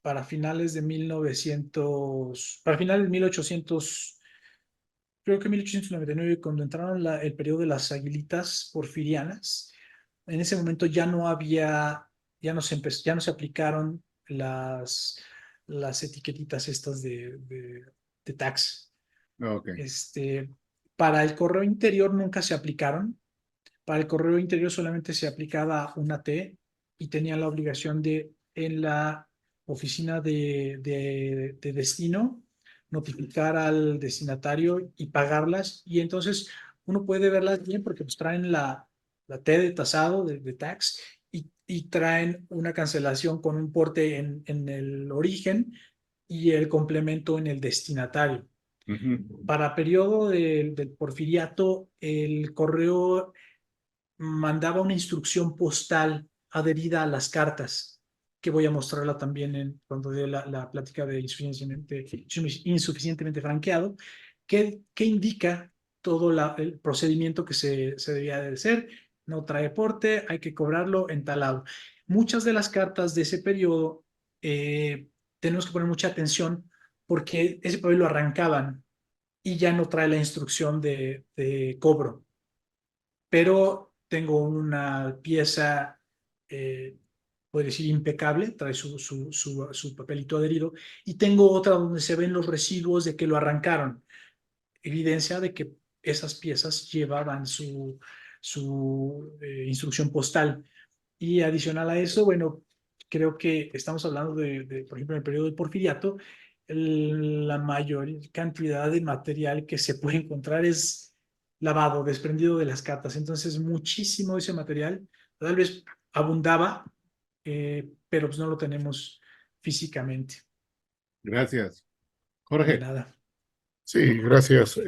para finales de 1900, para finales de 1800, creo que 1899, cuando entraron el periodo de las aguilitas porfirianas. En ese momento ya no se aplicaron las etiquetitas estas de tax. Ok. Este, Para el correo interior nunca se aplicaron. Para el correo interior solamente se aplicaba una T y tenían la obligación de, en la oficina de destino, notificar al destinatario y pagarlas. Y entonces uno puede verlas bien porque pues traen la T de tasado, de tax, y traen una cancelación con un porte en el origen y el complemento en el destinatario. Ujú. Para periodo del porfiriato, el correo mandaba una instrucción postal adherida a las cartas, que voy a mostrarla también cuando dé la plática de insuficientemente franqueado, que indica todo el procedimiento que se debía de hacer. No trae porte, hay que cobrarlo en tal lado. Muchas de las cartas de ese periodo tenemos que poner mucha atención porque ese papel lo arrancaban y ya no trae la instrucción de cobro, pero tengo una pieza, eh, podría decir, impecable, trae su papelito adherido, y tengo otra donde se ven los residuos de que lo arrancaron, evidencia de que esas piezas llevaban su instrucción postal. Y adicional a eso, bueno, creo que estamos hablando por ejemplo, en el periodo del Porfiriato, la mayor cantidad de material que se puede encontrar es lavado, desprendido de las cartas. Entonces, muchísimo de ese material tal vez abundaba, pero pues no lo tenemos físicamente. Gracias. De Jorge. nada. Sí, gracias.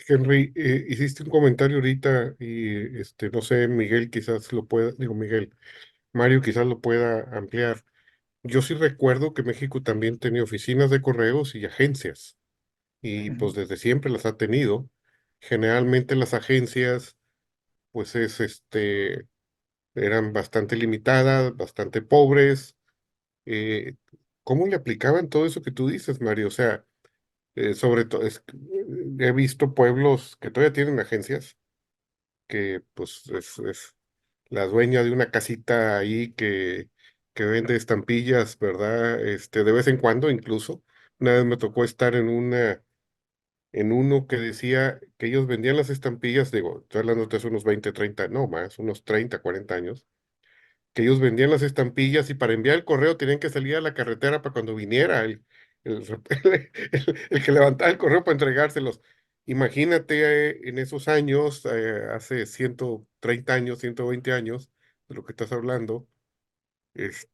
Henry, hiciste un comentario ahorita y no sé, Miguel quizás lo pueda, digo Miguel, Mario quizás lo pueda ampliar. Yo sí recuerdo que México también tenía oficinas de correos y agencias, y pues desde siempre las ha tenido. Generalmente las agencias, pues eran bastante limitadas, bastante pobres. ¿Cómo le aplicaban todo eso que tú dices, Mario? O sea, sobre todo, he visto pueblos que todavía tienen agencias, que pues es la dueña de una casita ahí que vende estampillas, ¿verdad? De vez en cuando incluso. Una vez me tocó estar en uno que decía que ellos vendían las estampillas, digo, estoy hablando de hace unos 20 30 no más, unos 30 40 años, que ellos vendían las estampillas y para enviar el correo tenían que salir a la carretera para cuando viniera el, el que levantaba el correo para entregárselos. Imagínate en esos años, hace 130 años, 120 años, de lo que estás hablando, pues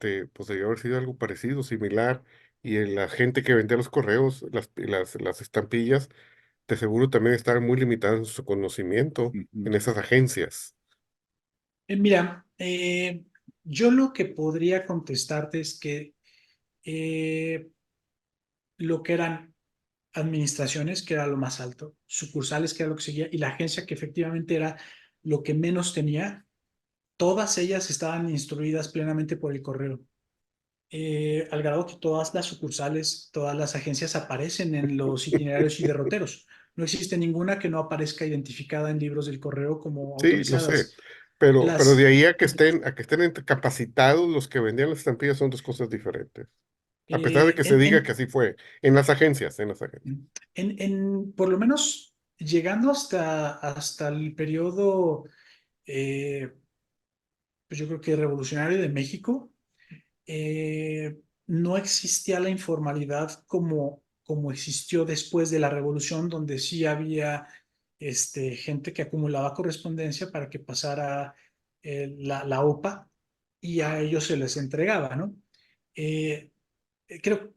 debió haber sido algo parecido, similar. Y la gente que vendía los correos, las estampillas, de seguro también estaban muy limitados en su conocimiento Ujú. en esas agencias. Mira, yo lo que podría contestarte es que lo que eran administraciones, que era lo más alto, sucursales, que era lo que seguía, y la agencia, que efectivamente era lo que menos tenía, todas ellas estaban instruidas plenamente por el correo. Al grado que todas las sucursales, todas las agencias aparecen en los itinerarios y derroteros. No existe ninguna que no aparezca identificada en libros del correo como Sí, lo sé, autorizadas. pero de Las, ahí a que estén capacitados los que vendían las estampillas son dos cosas diferentes. A pesar de eh, que se en, diga que en, así fue, en las agencias, en las agencias. por lo menos llegando hasta el periodo, eh, pues yo creo que revolucionario de México, no existía la informalidad como existió después de la revolución, donde sí había gente que acumulaba correspondencia para que pasara la OPA y a ellos se les entregaba, ¿no? Eh,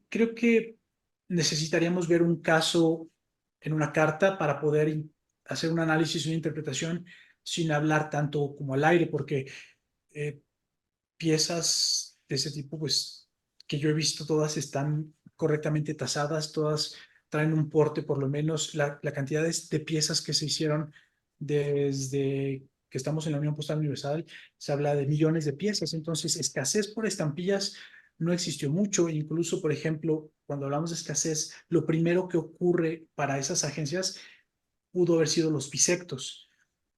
creo que necesitaríamos ver un caso en una carta para poder hacer un análisis y una interpretación sin hablar tanto como al aire, porque eh, piezas de ese tipo, pues, que yo he visto, todas están correctamente tasadas, todas traen un porte, por lo menos la cantidad de piezas que se hicieron desde que estamos en la Unión Postal Universal, se habla de millones de piezas. Entonces, escasez por estampillas no existió mucho. Incluso, por ejemplo, cuando hablamos de escasez, lo primero que ocurre para esas agencias pudo haber sido los bisectos.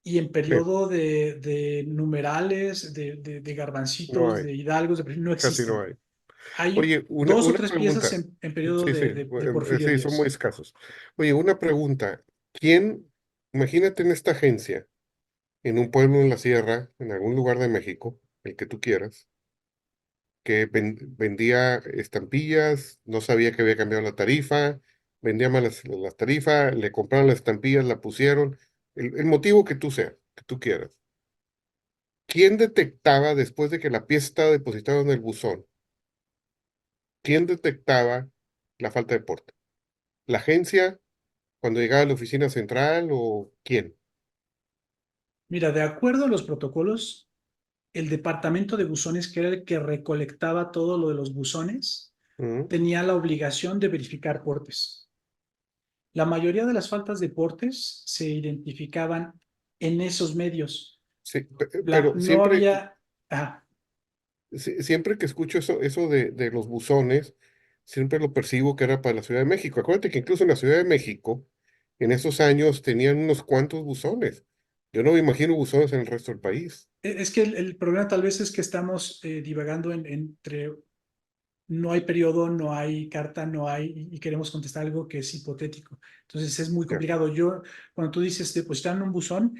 Y en Sí, periodo de numerales, de no garbancitos, hay, de hidalgos, no casi no existen. hay. Hay Oye, dos o una tres piezas pregunta. en periodo Sí, sí, de Porfirio sí, son muy Díaz. escasos. Oye, una pregunta. ¿Quién imagínate en esta agencia, en un pueblo en la sierra, en algún lugar de México, el que tú quieras, que vendía estampillas, no sabía que había cambiado la tarifa, vendía mal las tarifas, le compraron las estampillas, la pusieron, el motivo que tú sea, que tú quieras. ¿Quién detectaba después de que la pieza estaba depositada en el buzón? ¿Quién detectaba la falta de porte? ¿La agencia cuando llegaba a la oficina central o quién? Mira, de acuerdo a los protocolos, el departamento de buzones, que era el que recolectaba todo lo de los buzones, ¿Mm? tenía la obligación de verificar portes. La mayoría de las faltas de portes se identificaban en esos medios. Sí, pero No siempre, había... Ah, siempre que escucho eso de los buzones, siempre lo percibo que era para la Ciudad de México. Acuérdate que incluso en la Ciudad de México, en esos años tenían unos cuantos buzones. Yo no me imagino buzones en el resto del país. es que el problema tal vez es que estamos divagando entre no hay periodo, no hay carta, no hay, y queremos contestar algo que es hipotético. Entonces es muy Ya, complicado. Cuando tú dices depositar en un buzón,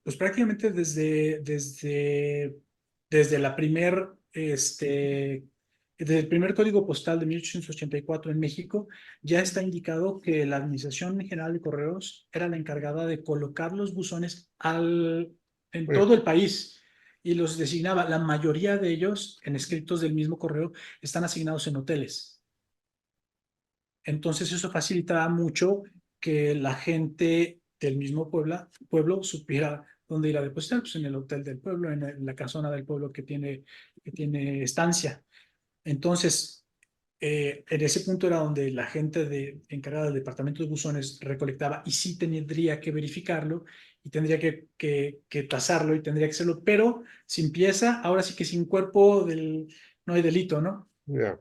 pues prácticamente desde la desde el primer código postal de 1884 en México, ya está indicado que la Administración General de Correos era la encargada de colocar los buzones en bueno, todo el país y los designaba. La mayoría de ellos, en escritos del mismo correo, están asignados en hoteles. Entonces eso facilitaba mucho que la gente del mismo pueblo supiera dónde ir a depositar, pues en el hotel del pueblo, en la casona del pueblo que tiene estancia. Entonces, en ese punto era donde la gente encargada del departamento de buzones recolectaba y sí tendría que verificarlo y tendría que tasarlo y tendría que hacerlo, pero sin pieza, ahora sí que sin cuerpo no hay delito, ¿no? ya.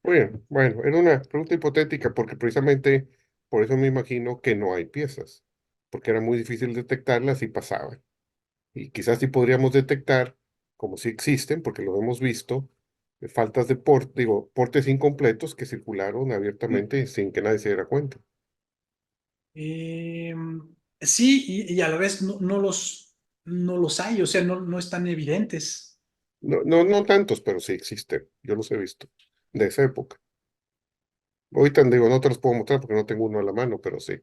Muy bien, bueno, era una pregunta hipotética porque precisamente por eso me imagino que no hay piezas, porque era muy difícil detectarlas y pasaban. Y quizás sí podríamos detectar, como sí existen, porque lo hemos visto, faltas de portes incompletos que circularon abiertamente sin que nadie se diera cuenta. Eh, sí, y a la vez no los hay, o sea, no están evidentes. No, no, no tantos, pero sí existen. Yo los he visto de esa época. Ahorita digo, no te los puedo mostrar porque no tengo uno a la mano, pero sí.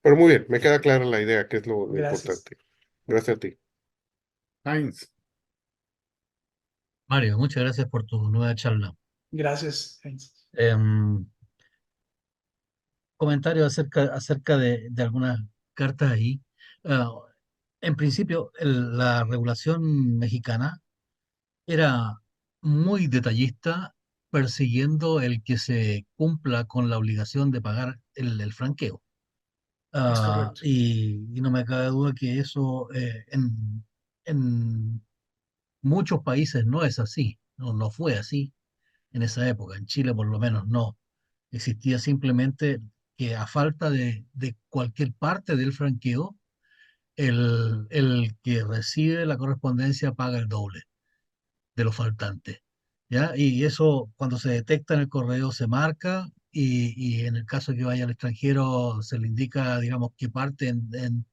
Pero muy bien, me queda clara la idea, que es lo Gracias. importante. Gracias a ti. Heinz. Mario, muchas gracias por tu nueva charla. Gracias, Heinz. Em, Comentarios acerca de algunas cartas ahí. Ah, en principio, la regulación mexicana era muy detallista, persiguiendo el que se cumpla con la obligación de pagar el franqueo. Es correcto. Y no me cabe duda que eso en muchos países no es así, no fue así en esa época. En Chile por lo menos no. Existía simplemente que a falta de cualquier parte del franqueo, el que recibe la correspondencia paga el doble de los faltantes. ¿Ya? Y eso cuando se detecta en el correo se marca y en el caso que vaya al extranjero se le indica, digamos, qué parte en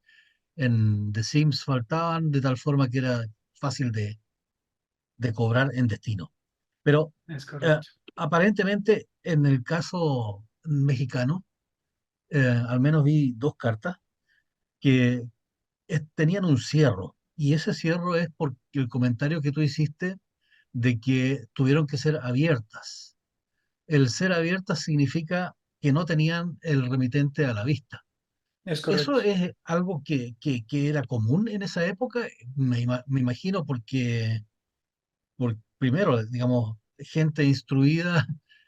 The Sims faltaban, de tal forma que era fácil de cobrar en destino. Pero Es eh, correcto. aparentemente en el caso mexicano, al menos vi dos cartas que tenían un cierre. Y ese cierre es porque el comentario que tú hiciste de que tuvieron que ser abiertas. El ser abiertas significa que no tenían el remitente a la vista. Es ¿Eso correcto. es algo que era común en esa época? Me imagino porque primero, digamos, gente instruida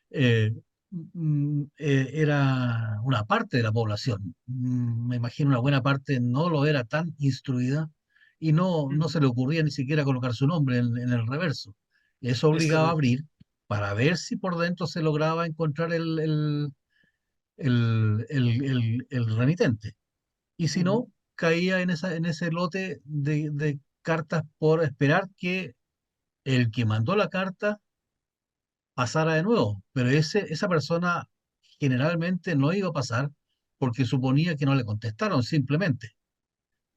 eh, era una parte de la población. Me imagino una buena parte no lo era tan instruida y no se le ocurría ni siquiera colocar su nombre en el reverso. Eso Es obligaba a correcto. abrir para ver si por dentro se lograba encontrar el remitente. Y si Ujú. no, caía en ese lote de cartas por esperar que el que mandó la carta pasara de nuevo, pero esa persona generalmente no iba a pasar porque suponía que no le contestaron simplemente.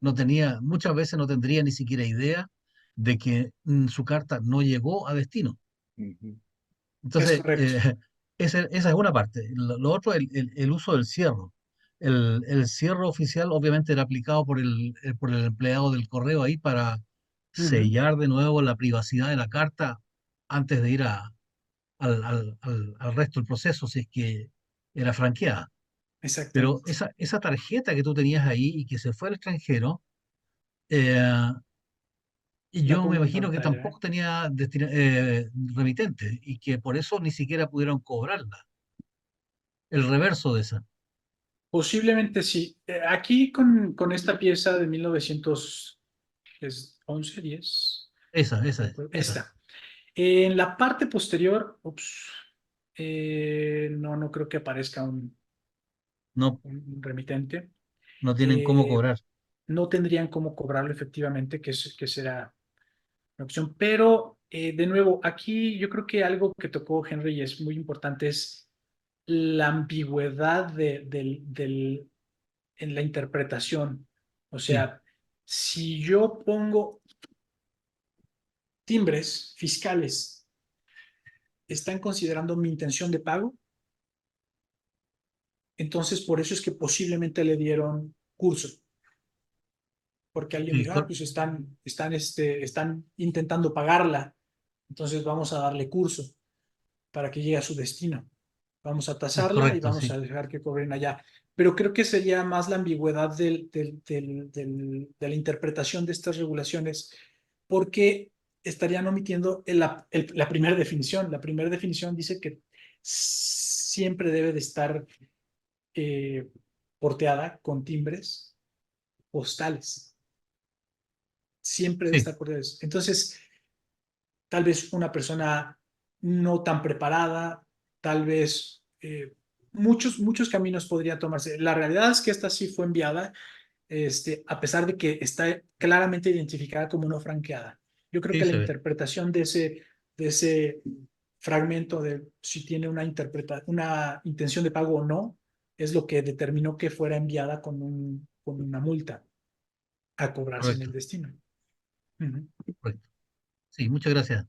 No tenía, muchas veces no tendría ni siquiera idea de que su carta no llegó a destino. Ujú. Es Entonces, correcto. esa es una parte. Lo otro, el uso del cierre. El cierre oficial obviamente era aplicado por el empleado del correo ahí para Ujú. sellar de nuevo la privacidad de la carta antes de ir al resto del proceso, si es que era franqueada. Pero Exactamente. esa tarjeta que tú tenías ahí y que se fue al extranjero, eh, y La yo me pongo en imagino que pantalla, ¿eh? tampoco tenía remitente y que por eso ni siquiera pudieron cobrarla. El reverso de esa. Posiblemente sí. Aquí con esta pieza de 1911, 10, recuerdo, Esa. esta. En la parte posterior, ups, no creo que aparezca No, un remitente. no tienen cómo Eh, cobrar. no tendrían cómo cobrarlo efectivamente, que será una opción. Pero, de nuevo, aquí yo creo que algo que tocó Henry y es muy importante es la ambigüedad en la interpretación. O Sí, sea, si yo pongo timbres fiscales, ¿están considerando mi intención de pago? Entonces, por eso es que posiblemente le dieron curso, porque alguien sí, dijo, pues están intentando pagarla, entonces vamos a darle curso para que llegue a su destino. Vamos a es tasarla y correcto, vamos sí. a dejar que cobren allá. Pero creo que sería más la ambigüedad de la interpretación de estas regulaciones, porque estarían omitiendo la primera definición. La primera definición dice que siempre debe de estar eh, porteada con timbres postales. Siempre debe Sí, estar porteada. Entonces, tal vez una persona no tan preparada, tal vez muchos caminos podría tomarse. La realidad es que esta sí fue enviada, a pesar de que está claramente identificada como no franqueada. Yo creo sí que la se ve. interpretación de ese fragmento de si tiene una intención de pago o no, es lo que determinó que fuera enviada con una multa a cobrarse en el Correcto, destino. Ujú. correcto. Sí, muchas gracias.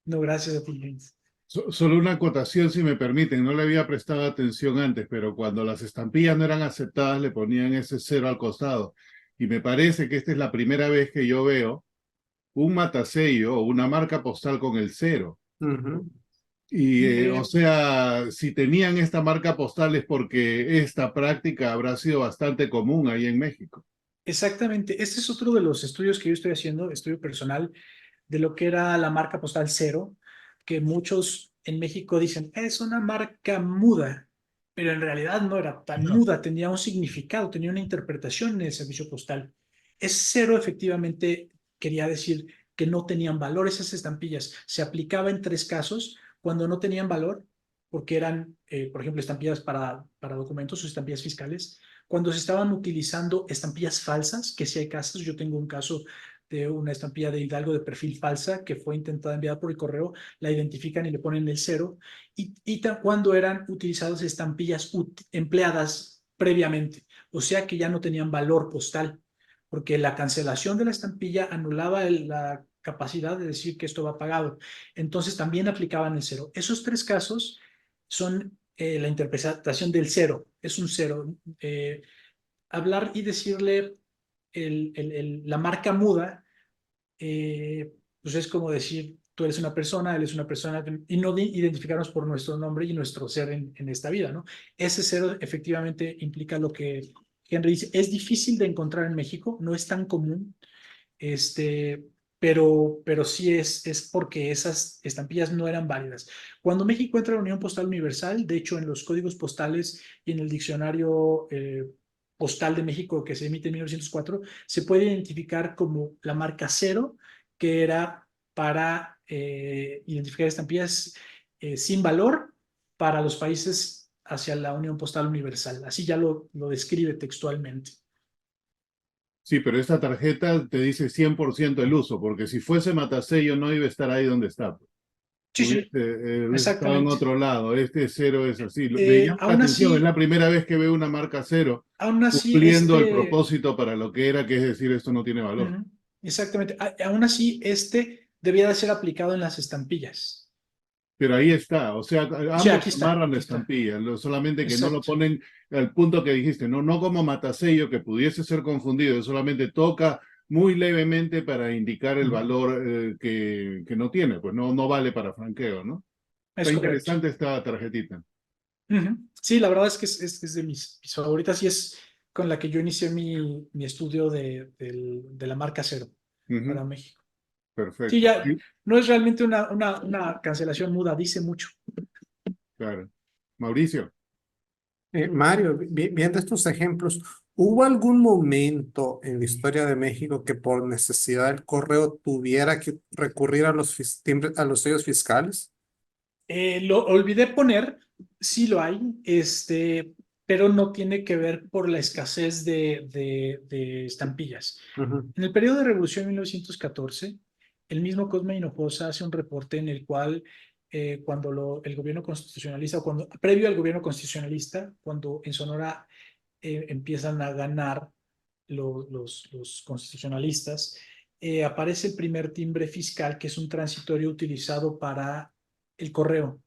No, gracias a ti, James. Solo una acotación, si me permiten, no le había prestado atención antes, pero cuando las estampillas no eran aceptadas, le ponían ese cero al costado. Y me parece que esta es la primera vez que yo veo un matasello o una marca postal con el cero. Ujú. Y, o Eh, sea, si tenían esta marca postal es porque esta práctica habrá sido bastante común ahí en México. Exactamente. Este es otro de los estudios que yo estoy haciendo, estudio personal, de lo que era la marca postal cero, que muchos en México dicen, es una marca muda, pero en realidad no era tan No, muda, tenía un significado, tenía una interpretación en el servicio postal. Es cero, efectivamente, quería decir que no tenían valor esas estampillas. Se aplicaba en tres casos, cuando no tenían valor, porque eran, por ejemplo, estampillas para documentos o estampillas fiscales, cuando se estaban utilizando estampillas falsas, que si hay casos, yo tengo un caso de una estampilla de Hidalgo de perfil falsa que fue intentada enviar por el correo, la identifican y le ponen el cero, y cuando eran utilizadas estampillas empleadas previamente, o sea que ya no tenían valor postal, porque la cancelación de la estampilla anulaba la capacidad de decir que esto va pagado. Entonces también aplicaban el cero. Esos tres casos son la interpretación del cero, es un cero. Hablar y decirle la marca muda, pues es como decir, tú eres una persona, él es una persona, y no identificarnos por nuestro nombre y nuestro ser en esta vida, ¿no? Ese cero efectivamente implica lo que Henry dice, es difícil de encontrar en México, no es tan común, este, pero sí es porque esas estampillas no eran válidas. Cuando México entra a la Unión Postal Universal, de hecho, en los códigos postales y en el diccionario postal de México que se emite en 1904, se puede identificar como la marca cero, que era para identificar estampillas sin valor para los países hacia la Unión Postal Universal. Así ya lo describe textualmente. Sí, pero esta tarjeta te dice 100% el uso, porque si fuese matasello no iba a estar ahí donde está. Sí, sí, Estaba en exactamente. otro lado, este cero es así. Me llama la atención, es la primera vez que veo una marca cero aún así, cumpliendo el propósito para lo que era, que es decir, esto no tiene valor. Exactamente. Aún así, debía de ser aplicado en las estampillas. Pero ahí está, o sea, Sí, ambos amarran la aquí está. estampilla, solamente que no lo Exacto. ponen al punto que dijiste, no como matasello que pudiese ser confundido, solamente toca muy levemente para indicar el valor que no tiene, pues no vale para franqueo, ¿no? Está Es correcto. interesante esta tarjetita. Sí, la verdad es que es de mis favoritas y es con la que yo inicié mi estudio de la marca cero Ujú, para México. Sí, perfecto. ya Sí, no es realmente una cancelación muda, dice mucho. claro. Mauricio. Mario, viendo estos ejemplos, ¿hubo algún momento en la historia de México que por necesidad del correo tuviera que recurrir a los, a los sellos fiscales? Lo olvidé poner, sí lo hay, pero no tiene que ver por la escasez de estampillas. Ujú, En el periodo de Revolución de 1914, el mismo Cosme Hinojosa hace un reporte en el cual, cuando el gobierno constitucionalista, o previo al gobierno constitucionalista, cuando en Sonora empiezan a ganar los constitucionalistas, aparece el primer timbre fiscal, que es un transitorio utilizado para el correo.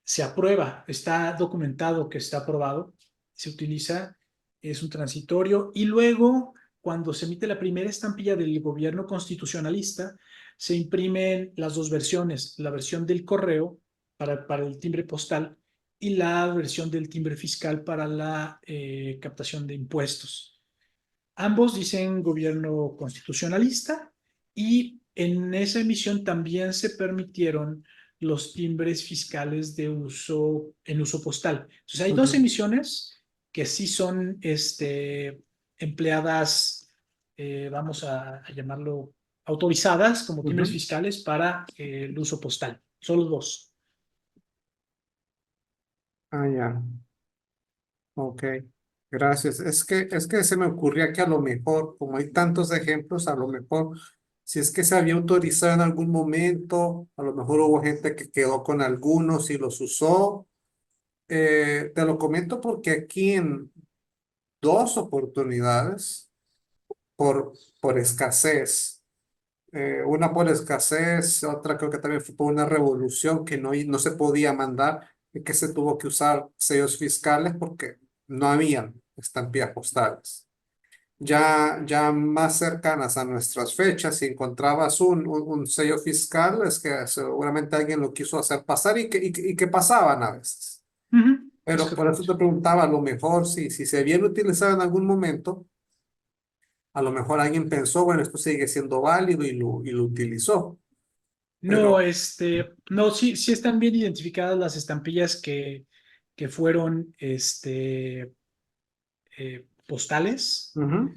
Se aprueba, está documentado que está aprobado, se utiliza, es un transitorio, y luego, cuando se emite la primera estampilla del gobierno constitucionalista, se imprimen las dos versiones, la versión del correo para el timbre postal y la versión del timbre fiscal para la captación de impuestos. Ambos dicen gobierno constitucionalista, y en esa emisión también se permitieron los timbres fiscales en uso postal. Entonces hay dos ujú, emisiones que sí son empleadas, vamos a llamarlo, autorizadas como timbres ujú. fiscales para el uso postal. Solo dos. Ah, ya. Ok, gracias. Es que se me ocurría que a lo mejor, como hay tantos ejemplos, a lo mejor, si es que se había autorizado en algún momento, a lo mejor hubo gente que quedó con algunos y los usó. Te lo comento porque aquí en dos oportunidades, por escasez, una por escasez, otra creo que también fue por una revolución que no se podía mandar y que se tuvo que usar sellos fiscales porque no habían estampillas postales. Ya más cercanas a nuestras fechas, si encontrabas un sello fiscal, es que seguramente alguien lo quiso hacer pasar y que pasaban a veces. Es Pero por eso correcto. te preguntaba, a lo mejor si se habían utilizado en algún momento, a lo mejor alguien pensó, bueno, esto sigue siendo válido y lo utilizó. No, Pero, no, sí están bien identificadas las estampillas que fueron, postales, ujú,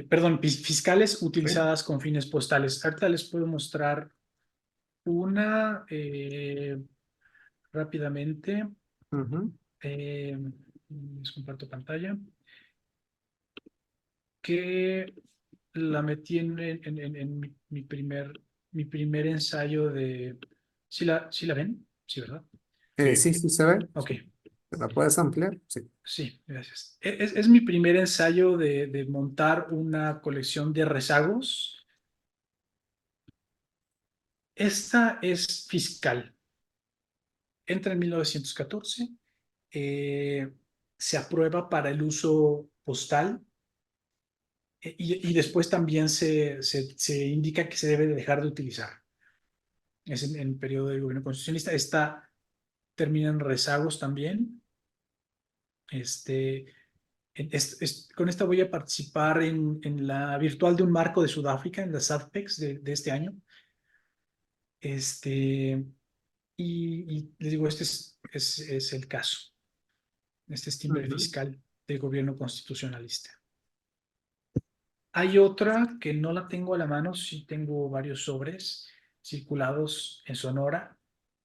perdón, fiscales sí, utilizadas con fines postales. Ahorita les puedo mostrar una rápidamente. ujú, Eh, Les comparto pantalla, que la metí en mi primer ensayo de... ¿Sí la ven? Sí, ¿verdad? Sí. sí, sí se ve. Ok, ¿Te la puedes ampliar? Sí. sí, gracias. Es mi primer ensayo de montar una colección de rezagos. Esta es fiscal. Entra en 1914, eh, se aprueba para el uso postal, y después también se indica que se debe de dejar de utilizar. Es en el periodo del gobierno constitucionalista. Esta termina en rezagos también. Este, con esta voy a participar en la virtual de un marco de Sudáfrica, en la SADPEX de este año. Y les digo, es el caso. Este es timbre Ujú, fiscal del gobierno constitucionalista. Hay otra que no la tengo a la mano, sí tengo varios sobres circulados en Sonora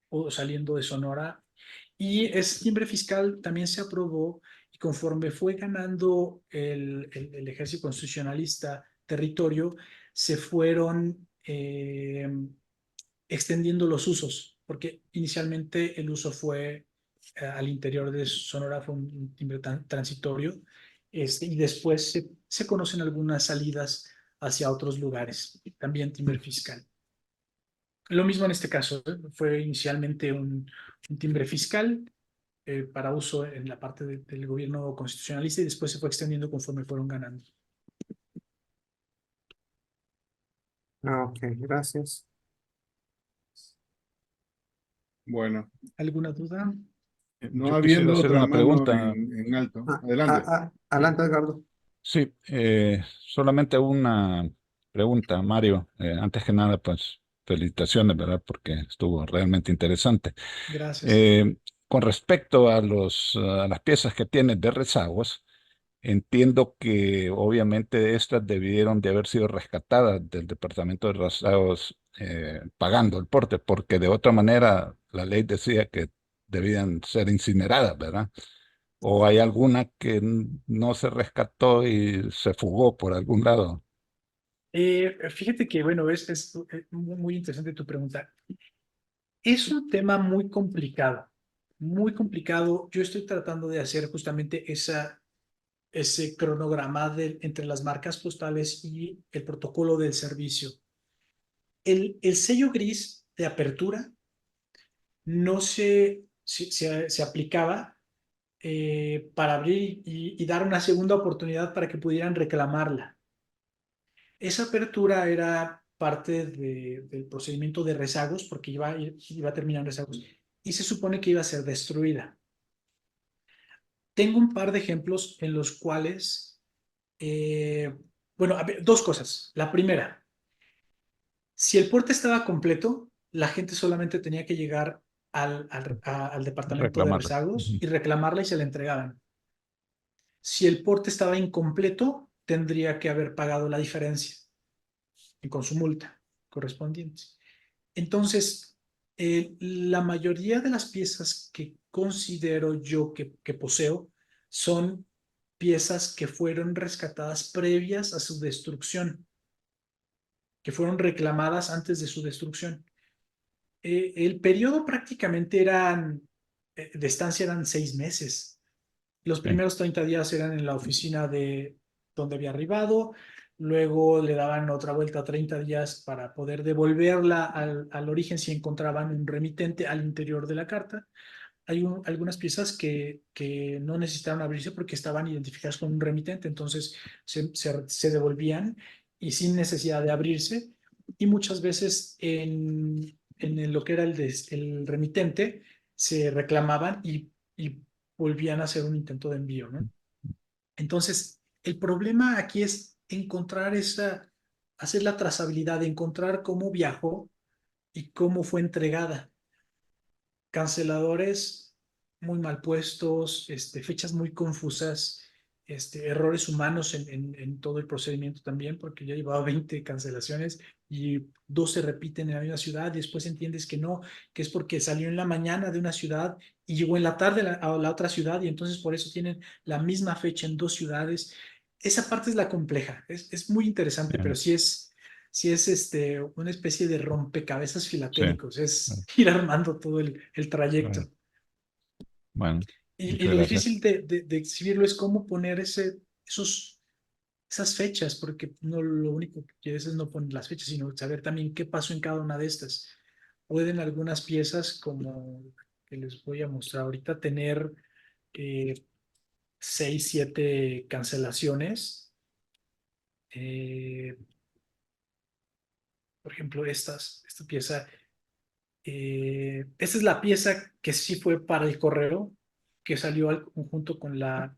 o saliendo de Sonora. Y ese timbre fiscal también se aprobó, y conforme fue ganando el ejército constitucionalista territorio, se fueron extendiendo los usos. porque inicialmente el uso fue al interior de Sonora, fue un timbre transitorio, y después se conocen algunas salidas hacia otros lugares, también timbre fiscal. Lo mismo en este caso, fue inicialmente un timbre fiscal para uso en la parte del gobierno constitucionalista y después se fue extendiendo conforme fueron ganando. Ok, gracias. Bueno, ¿Alguna duda? no Yo quisiera habiendo hacer otra una mano pregunta. en alto. Adelante. Adelante, Edgardo. Sí, solamente una pregunta, Mario. Antes que nada, pues felicitaciones, ¿verdad? Porque estuvo realmente interesante. Gracias. Eh, con respecto a a las piezas que tienes de rezagos, entiendo que obviamente estas debieron de haber sido rescatadas del Departamento de Rezagos pagando el porte, porque de otra manera la ley decía que debían ser incineradas, ¿verdad? ¿O hay alguna que no se rescató y se fugó por algún lado? Fíjate que, bueno, es muy interesante tu pregunta. Es un tema muy complicado, muy complicado. Yo estoy tratando de hacer justamente ese cronograma entre las marcas postales y el protocolo del servicio. El sello gris de apertura no se aplicaba para abrir y dar una segunda oportunidad para que pudieran reclamarla. Esa apertura era parte del procedimiento de rezagos, porque iba a terminar en rezagos, y se supone que iba a ser destruida. Tengo un par de ejemplos en los cuales, bueno, a ver, dos cosas. La primera, si el porte estaba completo, la gente solamente tenía que llegar al departamento de Reclamarla. rezagos Ujú. y reclamarla y se la entregaban. Si el porte estaba incompleto, tendría que haber pagado la diferencia con su multa correspondiente. Entonces, la mayoría de las piezas que considero yo que poseo son piezas que fueron rescatadas previas a su destrucción, que fueron reclamadas antes de su destrucción. El periodo prácticamente de estancia eran 6 meses. Los Sí. primeros 30 días eran en la oficina de donde había arribado, luego le daban otra vuelta 30 días para poder devolverla al origen si encontraban un remitente al interior de la carta. Hay algunas piezas que no necesitaron abrirse porque estaban identificadas con un remitente, entonces se devolvían y sin necesidad de abrirse. Y muchas veces lo que era el remitente se reclamaban y volvían a hacer un intento de envío, ¿no? Entonces, el problema aquí es hacer la trazabilidad, encontrar cómo viajó y cómo fue entregada. Canceladores muy mal puestos, fechas muy confusas, errores humanos en todo el procedimiento también, porque ya llevaba 20 cancelaciones y 2 se repiten en la misma ciudad y después entiendes que no, que es porque salió en la mañana de una ciudad y llegó en la tarde a la otra ciudad y entonces por eso tienen la misma fecha en 2 ciudades. Esa parte es la compleja, es muy interesante, pero sí es una especie de rompecabezas Sí, filatélicos, es bueno, ir armando todo el trayecto. bueno, Y muchas lo gracias. difícil de exhibirlo es cómo poner esas fechas, porque no lo único que quieres es no poner las fechas, sino saber también qué pasó en cada una de estas. Pueden algunas piezas, como que les voy a mostrar ahorita, tener 6, 7 cancelaciones. Eh, por ejemplo, esta pieza. Esta es la pieza que sí fue para el correo, que salió al conjunto con la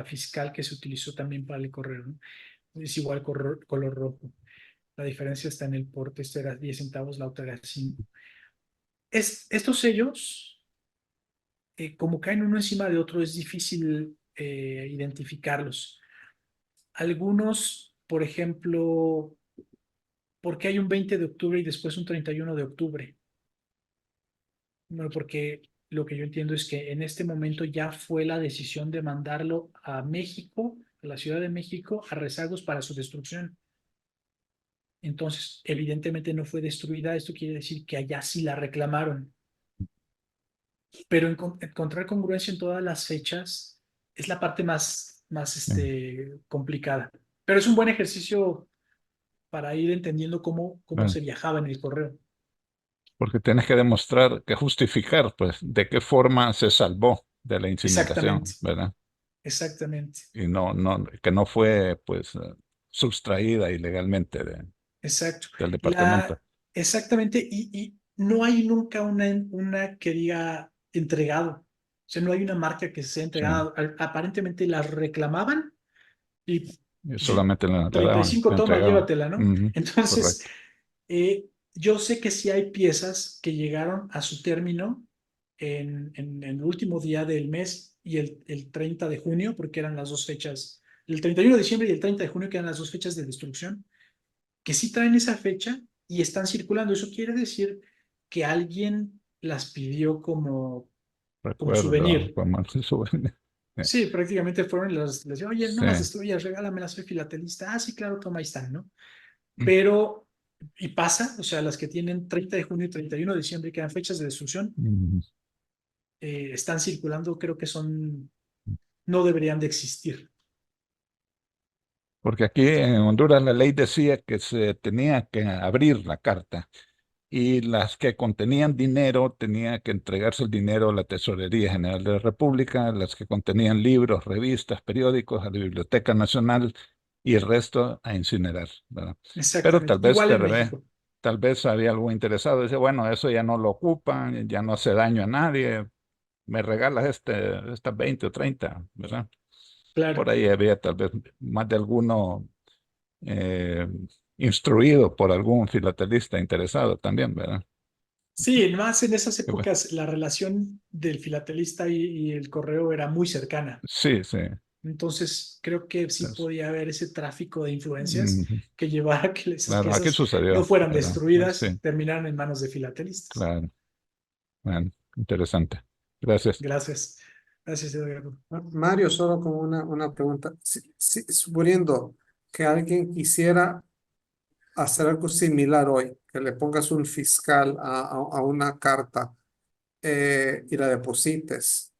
fiscal que se utilizó también para el correo, ¿no? Es igual color rojo. La diferencia está en el porte. Esta era 10 centavos, la otra era 5. Estos sellos, como caen uno encima de otro, es difícil identificarlos. Algunos, por ejemplo, ¿por qué hay un 20 de octubre y después un 31 de octubre? Bueno, porque lo que yo entiendo es que en este momento ya fue la decisión de mandarlo a México, a la Ciudad de México, a rezagos para su destrucción. Entonces, evidentemente no fue destruida. Esto quiere decir que allá sí la reclamaron. Pero encontrar congruencia en todas las fechas es la parte más complicada. Pero es un buen ejercicio para ir entendiendo cómo Bueno, se viajaba en el correo. porque tienes que demostrar, que justificar, pues, de qué forma se salvó de la incineración, Exactamente, ¿verdad? exactamente, Y que no fue, pues, sustraída ilegalmente exacto. del departamento. Exactamente, y no hay nunca una que diga entregado. O sea, no hay una marca que sea Sí, entregada. Aparentemente las reclamaban y y pues, solamente la daban, 35 la tomas, entregaban. llévatela, ¿no? Ujú, Entonces, correcto. yo sé que sí hay piezas que llegaron a su término en el último día del mes y el 30 de junio, porque eran las dos fechas, el 31 de diciembre y el 30 de junio, que eran las dos fechas de destrucción, que sí traen esa fecha y están circulando. Eso quiere decir que alguien las pidió como Recuerdo, souvenir. fue más suben. Sí, prácticamente fueron les decía, oye, no Sí. las destruyas, regálamelas, soy filatelista. Ah, sí, claro, toma, ahí están, ¿no? Pero, y pasa, o sea, las que tienen 30 de junio y 31 de diciembre, que eran fechas de destrucción, Mm, están circulando, creo que no deberían de existir. Porque aquí en Honduras la ley decía que se tenía que abrir la carta y las que contenían dinero tenía que entregarse el dinero a la Tesorería General de la República, las que contenían libros, revistas, periódicos, a la Biblioteca Nacional y el resto a incinerar, ¿verdad? Pero Exactamente. Igual en México. tal vez había algún interesado, dice, bueno, eso ya no lo ocupan, ya no hace daño a nadie, me regalas estas 20 o 30, ¿verdad? Por Claro. ahí había tal vez más de alguno eh, instruido por algún filatelista interesado también, ¿verdad? Sí, más en esas Que bueno, épocas la relación del filatelista y el correo era muy cercana. sí, sí. Entonces, creo que sí Entonces, podía haber ese tráfico de influencias ujú, que llevara a que esas claro, aquí piezas no sucedió, fueran ¿verdad? destruidas, Sí, terminaran en manos de filatelistas. claro. Bueno, interesante. Gracias. Gracias. Gracias, Eduardo. Mario, solo como una pregunta. Suponiendo que alguien quisiera hacer algo similar hoy, que le pongas un fiscal a una carta y la deposites,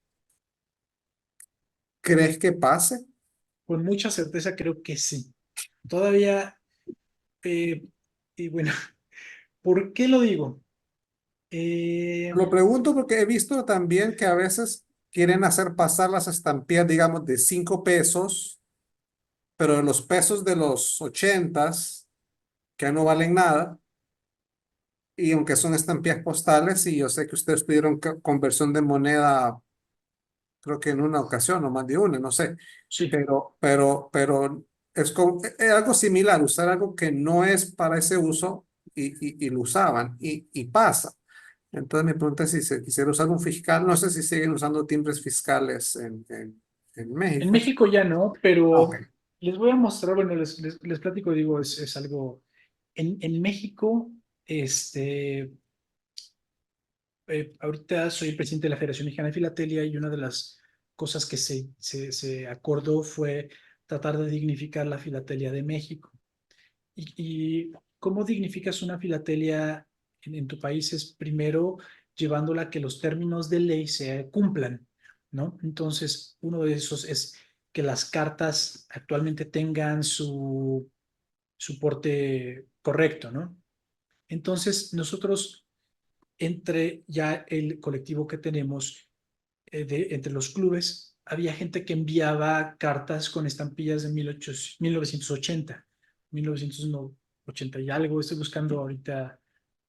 ¿crees que pase? Con mucha certeza creo que sí. Todavía, eh, y bueno, ¿por qué lo digo? Lo pregunto porque he visto también que a veces quieren hacer pasar las estampillas, digamos, de 5 pesos, pero de los pesos de los 80s, que no valen nada, y aunque son estampillas postales, y yo sé que ustedes pidieron conversión de moneda, creo que en una ocasión, o más de una, no sé, Sí. pero es algo similar, usar algo que no es para ese uso y lo usaban, y pasa. Entonces mi pregunta es si se quisiera usar un fiscal, no sé si siguen usando timbres fiscales en En México. México ya no, Ah, ok. pero les voy a mostrar, bueno, les platico, digo, es algo. En México, ahorita soy el presidente de la Federación Mexicana de Filatelia y una de las cosas que se acordó fue tratar de dignificar la filatelia de México. Y cómo dignificas una filatelia en tu país es primero llevándola a que los términos de ley se cumplan, ¿no? Entonces, uno de esos es que las cartas actualmente tengan su porte correcto, ¿no? Entonces, nosotros, entre ya el colectivo que tenemos, entre los clubes, había gente que enviaba cartas con estampillas de 1980, 1980 y algo. Estoy buscando ahorita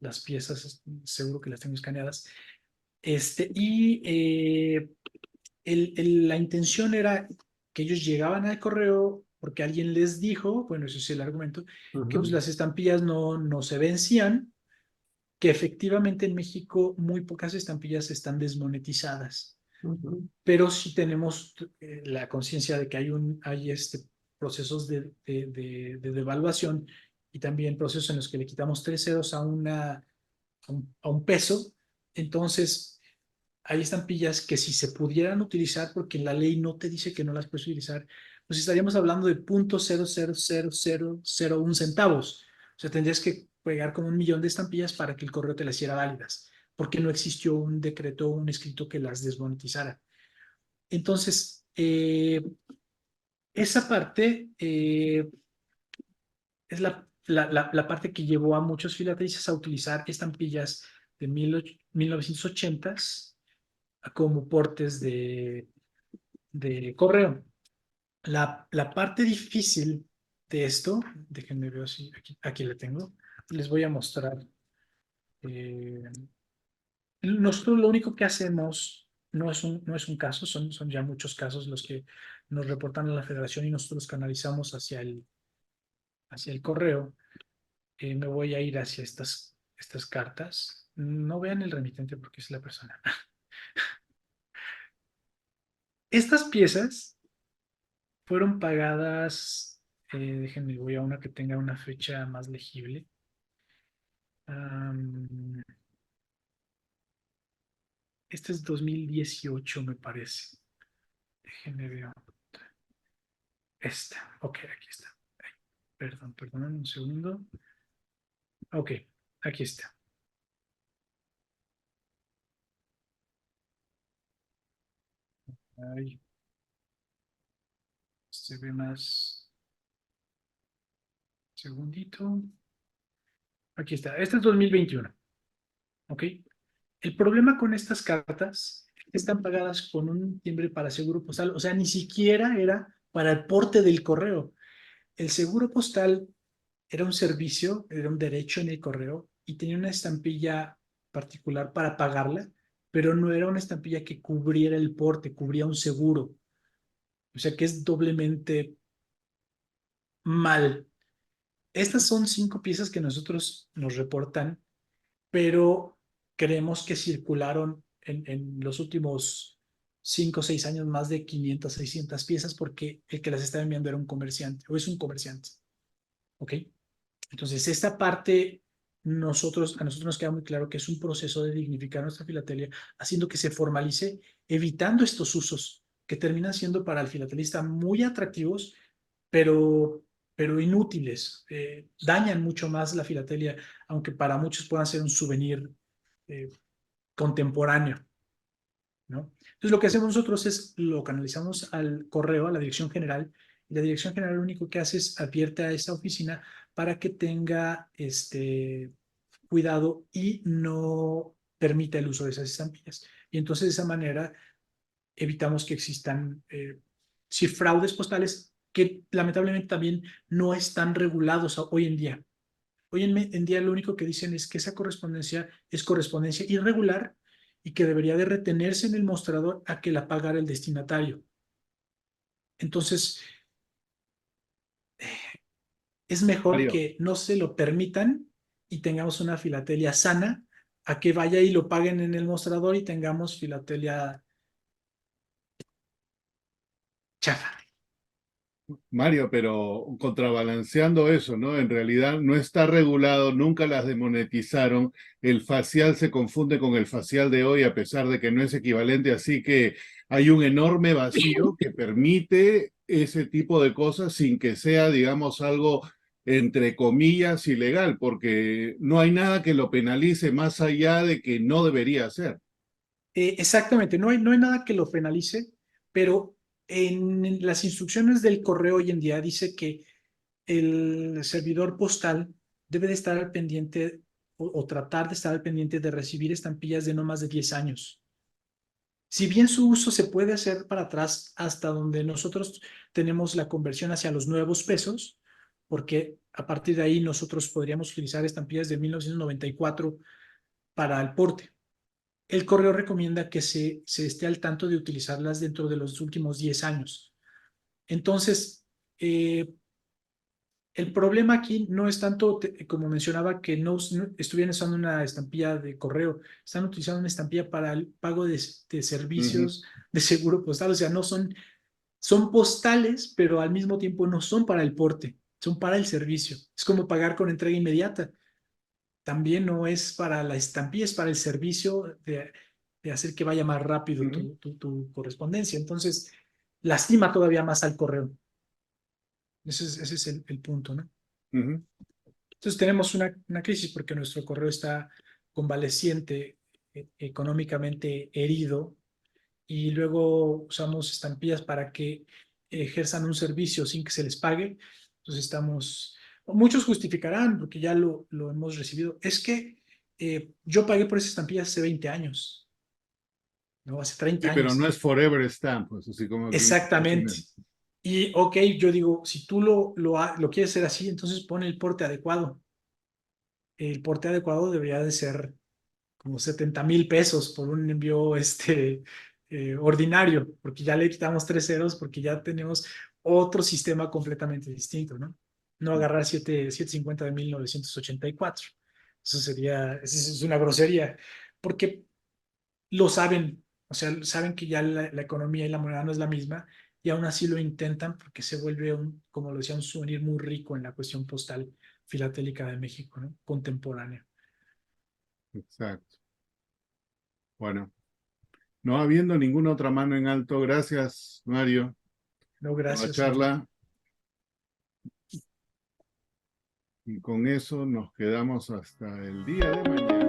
las piezas, seguro que las tengo escaneadas. La intención era que ellos llegaban al correo porque alguien les dijo, bueno, ese es el argumento, que pues Ujú, las estampillas no se vencían, que efectivamente en México muy pocas estampillas están desmonetizadas, ujú, pero sí tenemos la conciencia de que hay procesos de devaluación y también procesos en los que le quitamos 3 ceros a un peso. Entonces, hay estampillas que si se pudieran utilizar, porque la ley no te dice que no las puedes utilizar, pues estaríamos hablando de 0.000001 centavos. O sea, tendrías que pegar como 1 millón de estampillas para que el correo te las hiciera válidas, porque no existió un decreto o un escrito que las desmonetizara. Entonces, esa parte es la parte que llevó a muchos filatelistas a utilizar estampillas de 1980s como portes de correo. La parte difícil de esto, déjenme ver si aquí la tengo, les voy a mostrar. Eh, Nosotros lo único que hacemos no es un caso, son ya muchos casos los que nos reportan a la federación y nosotros los canalizamos hacia el correo. Me voy a ir hacia estas cartas. No vean el remitente porque es la persona. Estas piezas fueron pagadas, déjenme, voy a una que tenga una fecha más legible. Am, Este es 2018, me parece. Déjenme ver. Esta, ok, aquí está. Ay, perdón, un segundo. Ok, aquí está. Ay, se ve más. Segundito. Aquí está. Este es 2021. Ok. El problema con estas cartas es que están pagadas con un timbre para seguro postal. O sea, ni siquiera era para el porte del correo. El seguro postal era un servicio, era un derecho en el correo y tenía una estampilla particular para pagarla, pero no era una estampilla que cubriera el porte, cubría un seguro. O sea que es doblemente mal. Estas son 5 piezas que nosotros nos reportan, pero creemos que circularon en los últimos 5 o 6 años más de 500, 600 piezas porque el que las estaba enviando era un comerciante o es un comerciante. ¿Ok? Entonces, esta parte a nosotros nos queda muy claro que es un proceso de dignificar nuestra filatelia, haciendo que se formalice, evitando estos usos que terminan siendo para el filatelista muy atractivos, pero, pero inútiles. Dañan mucho más la filatelia, aunque para muchos puedan ser un souvenir eh, contemporáneo, ¿no? Entonces, lo que hacemos nosotros es lo canalizamos al correo, a la dirección general, y la dirección general lo único que hace es advierte a esa oficina para que tenga cuidado y no permita el uso de esas estampillas. Y entonces, de esa manera, evitamos que existan fraudes postales que lamentablemente también no están regulados hoy en día. Hoy en día lo único que dicen es que esa correspondencia es correspondencia irregular y que debería de retenerse en el mostrador a que la pagara el destinatario. Entonces, es mejor Mario, que no se lo permitan y tengamos una filatelia sana a que vaya y lo paguen en el mostrador y tengamos filatelia chafa. Mario, pero contrabalanceando eso, ¿no? En realidad no está regulado, nunca las demonetizaron. El facial se confunde con el facial de hoy, a pesar de que no es equivalente, así que hay un enorme vacío que permite ese tipo de cosas sin que sea, digamos, algo entre comillas ilegal, porque no hay nada que lo penalice más allá de que no debería ser. Exactamente, no hay nada que lo penalice, pero en las instrucciones del correo hoy en día dice que el servidor postal debe de estar al pendiente o tratar de estar al pendiente de recibir estampillas de no más de 10 años. Si bien su uso se puede hacer para atrás hasta donde nosotros tenemos la conversión hacia los nuevos pesos, porque a partir de ahí nosotros podríamos utilizar estampillas de 1994 para el porte. El correo recomienda que se esté al tanto de utilizarlas dentro de los últimos 10 años. Entonces, el problema aquí no es tanto, como mencionaba, que no estuvieran usando una estampilla de correo, están utilizando una estampilla para el pago de Ujú, servicios de seguro postal, o sea, son postales, pero al mismo tiempo no son para el porte, son para el servicio. Es como pagar con entrega inmediata. También no es para la estampilla, es para el servicio de hacer que vaya más rápido ujú, tu correspondencia. Entonces, lastima todavía más al correo. Ese es el punto, ¿no? ujú. Entonces tenemos una crisis porque nuestro correo está convaleciente, económicamente herido, y luego usamos estampillas para que ejerzan un servicio sin que se les pague. Entonces muchos justificarán, porque ya lo hemos recibido, es que yo pagué por esas estampillas hace 20 años, ¿no? Hace 30 Sí, pero no años. es forever stamp, pues así como aquí. Exactamente. Y ok, yo digo, si tú lo quieres hacer así, entonces pon el porte adecuado. El porte adecuado debería de ser como 70,000 pesos por un envío ordinario, porque ya le quitamos 3 ceros, porque ya tenemos otro sistema completamente distinto, ¿no? No agarrar 750 de 1984. Eso es una grosería, porque lo saben, o sea, saben que ya la economía y la moneda no es la misma, y aún así lo intentan porque se vuelve como lo decía, un souvenir muy rico en la cuestión postal filatélica de México, ¿no? Contemporánea. Exacto. Bueno, no habiendo ninguna otra mano en alto, gracias, Mario, No, por la gracias, señor. charla. Y con eso nos quedamos hasta el día de mañana.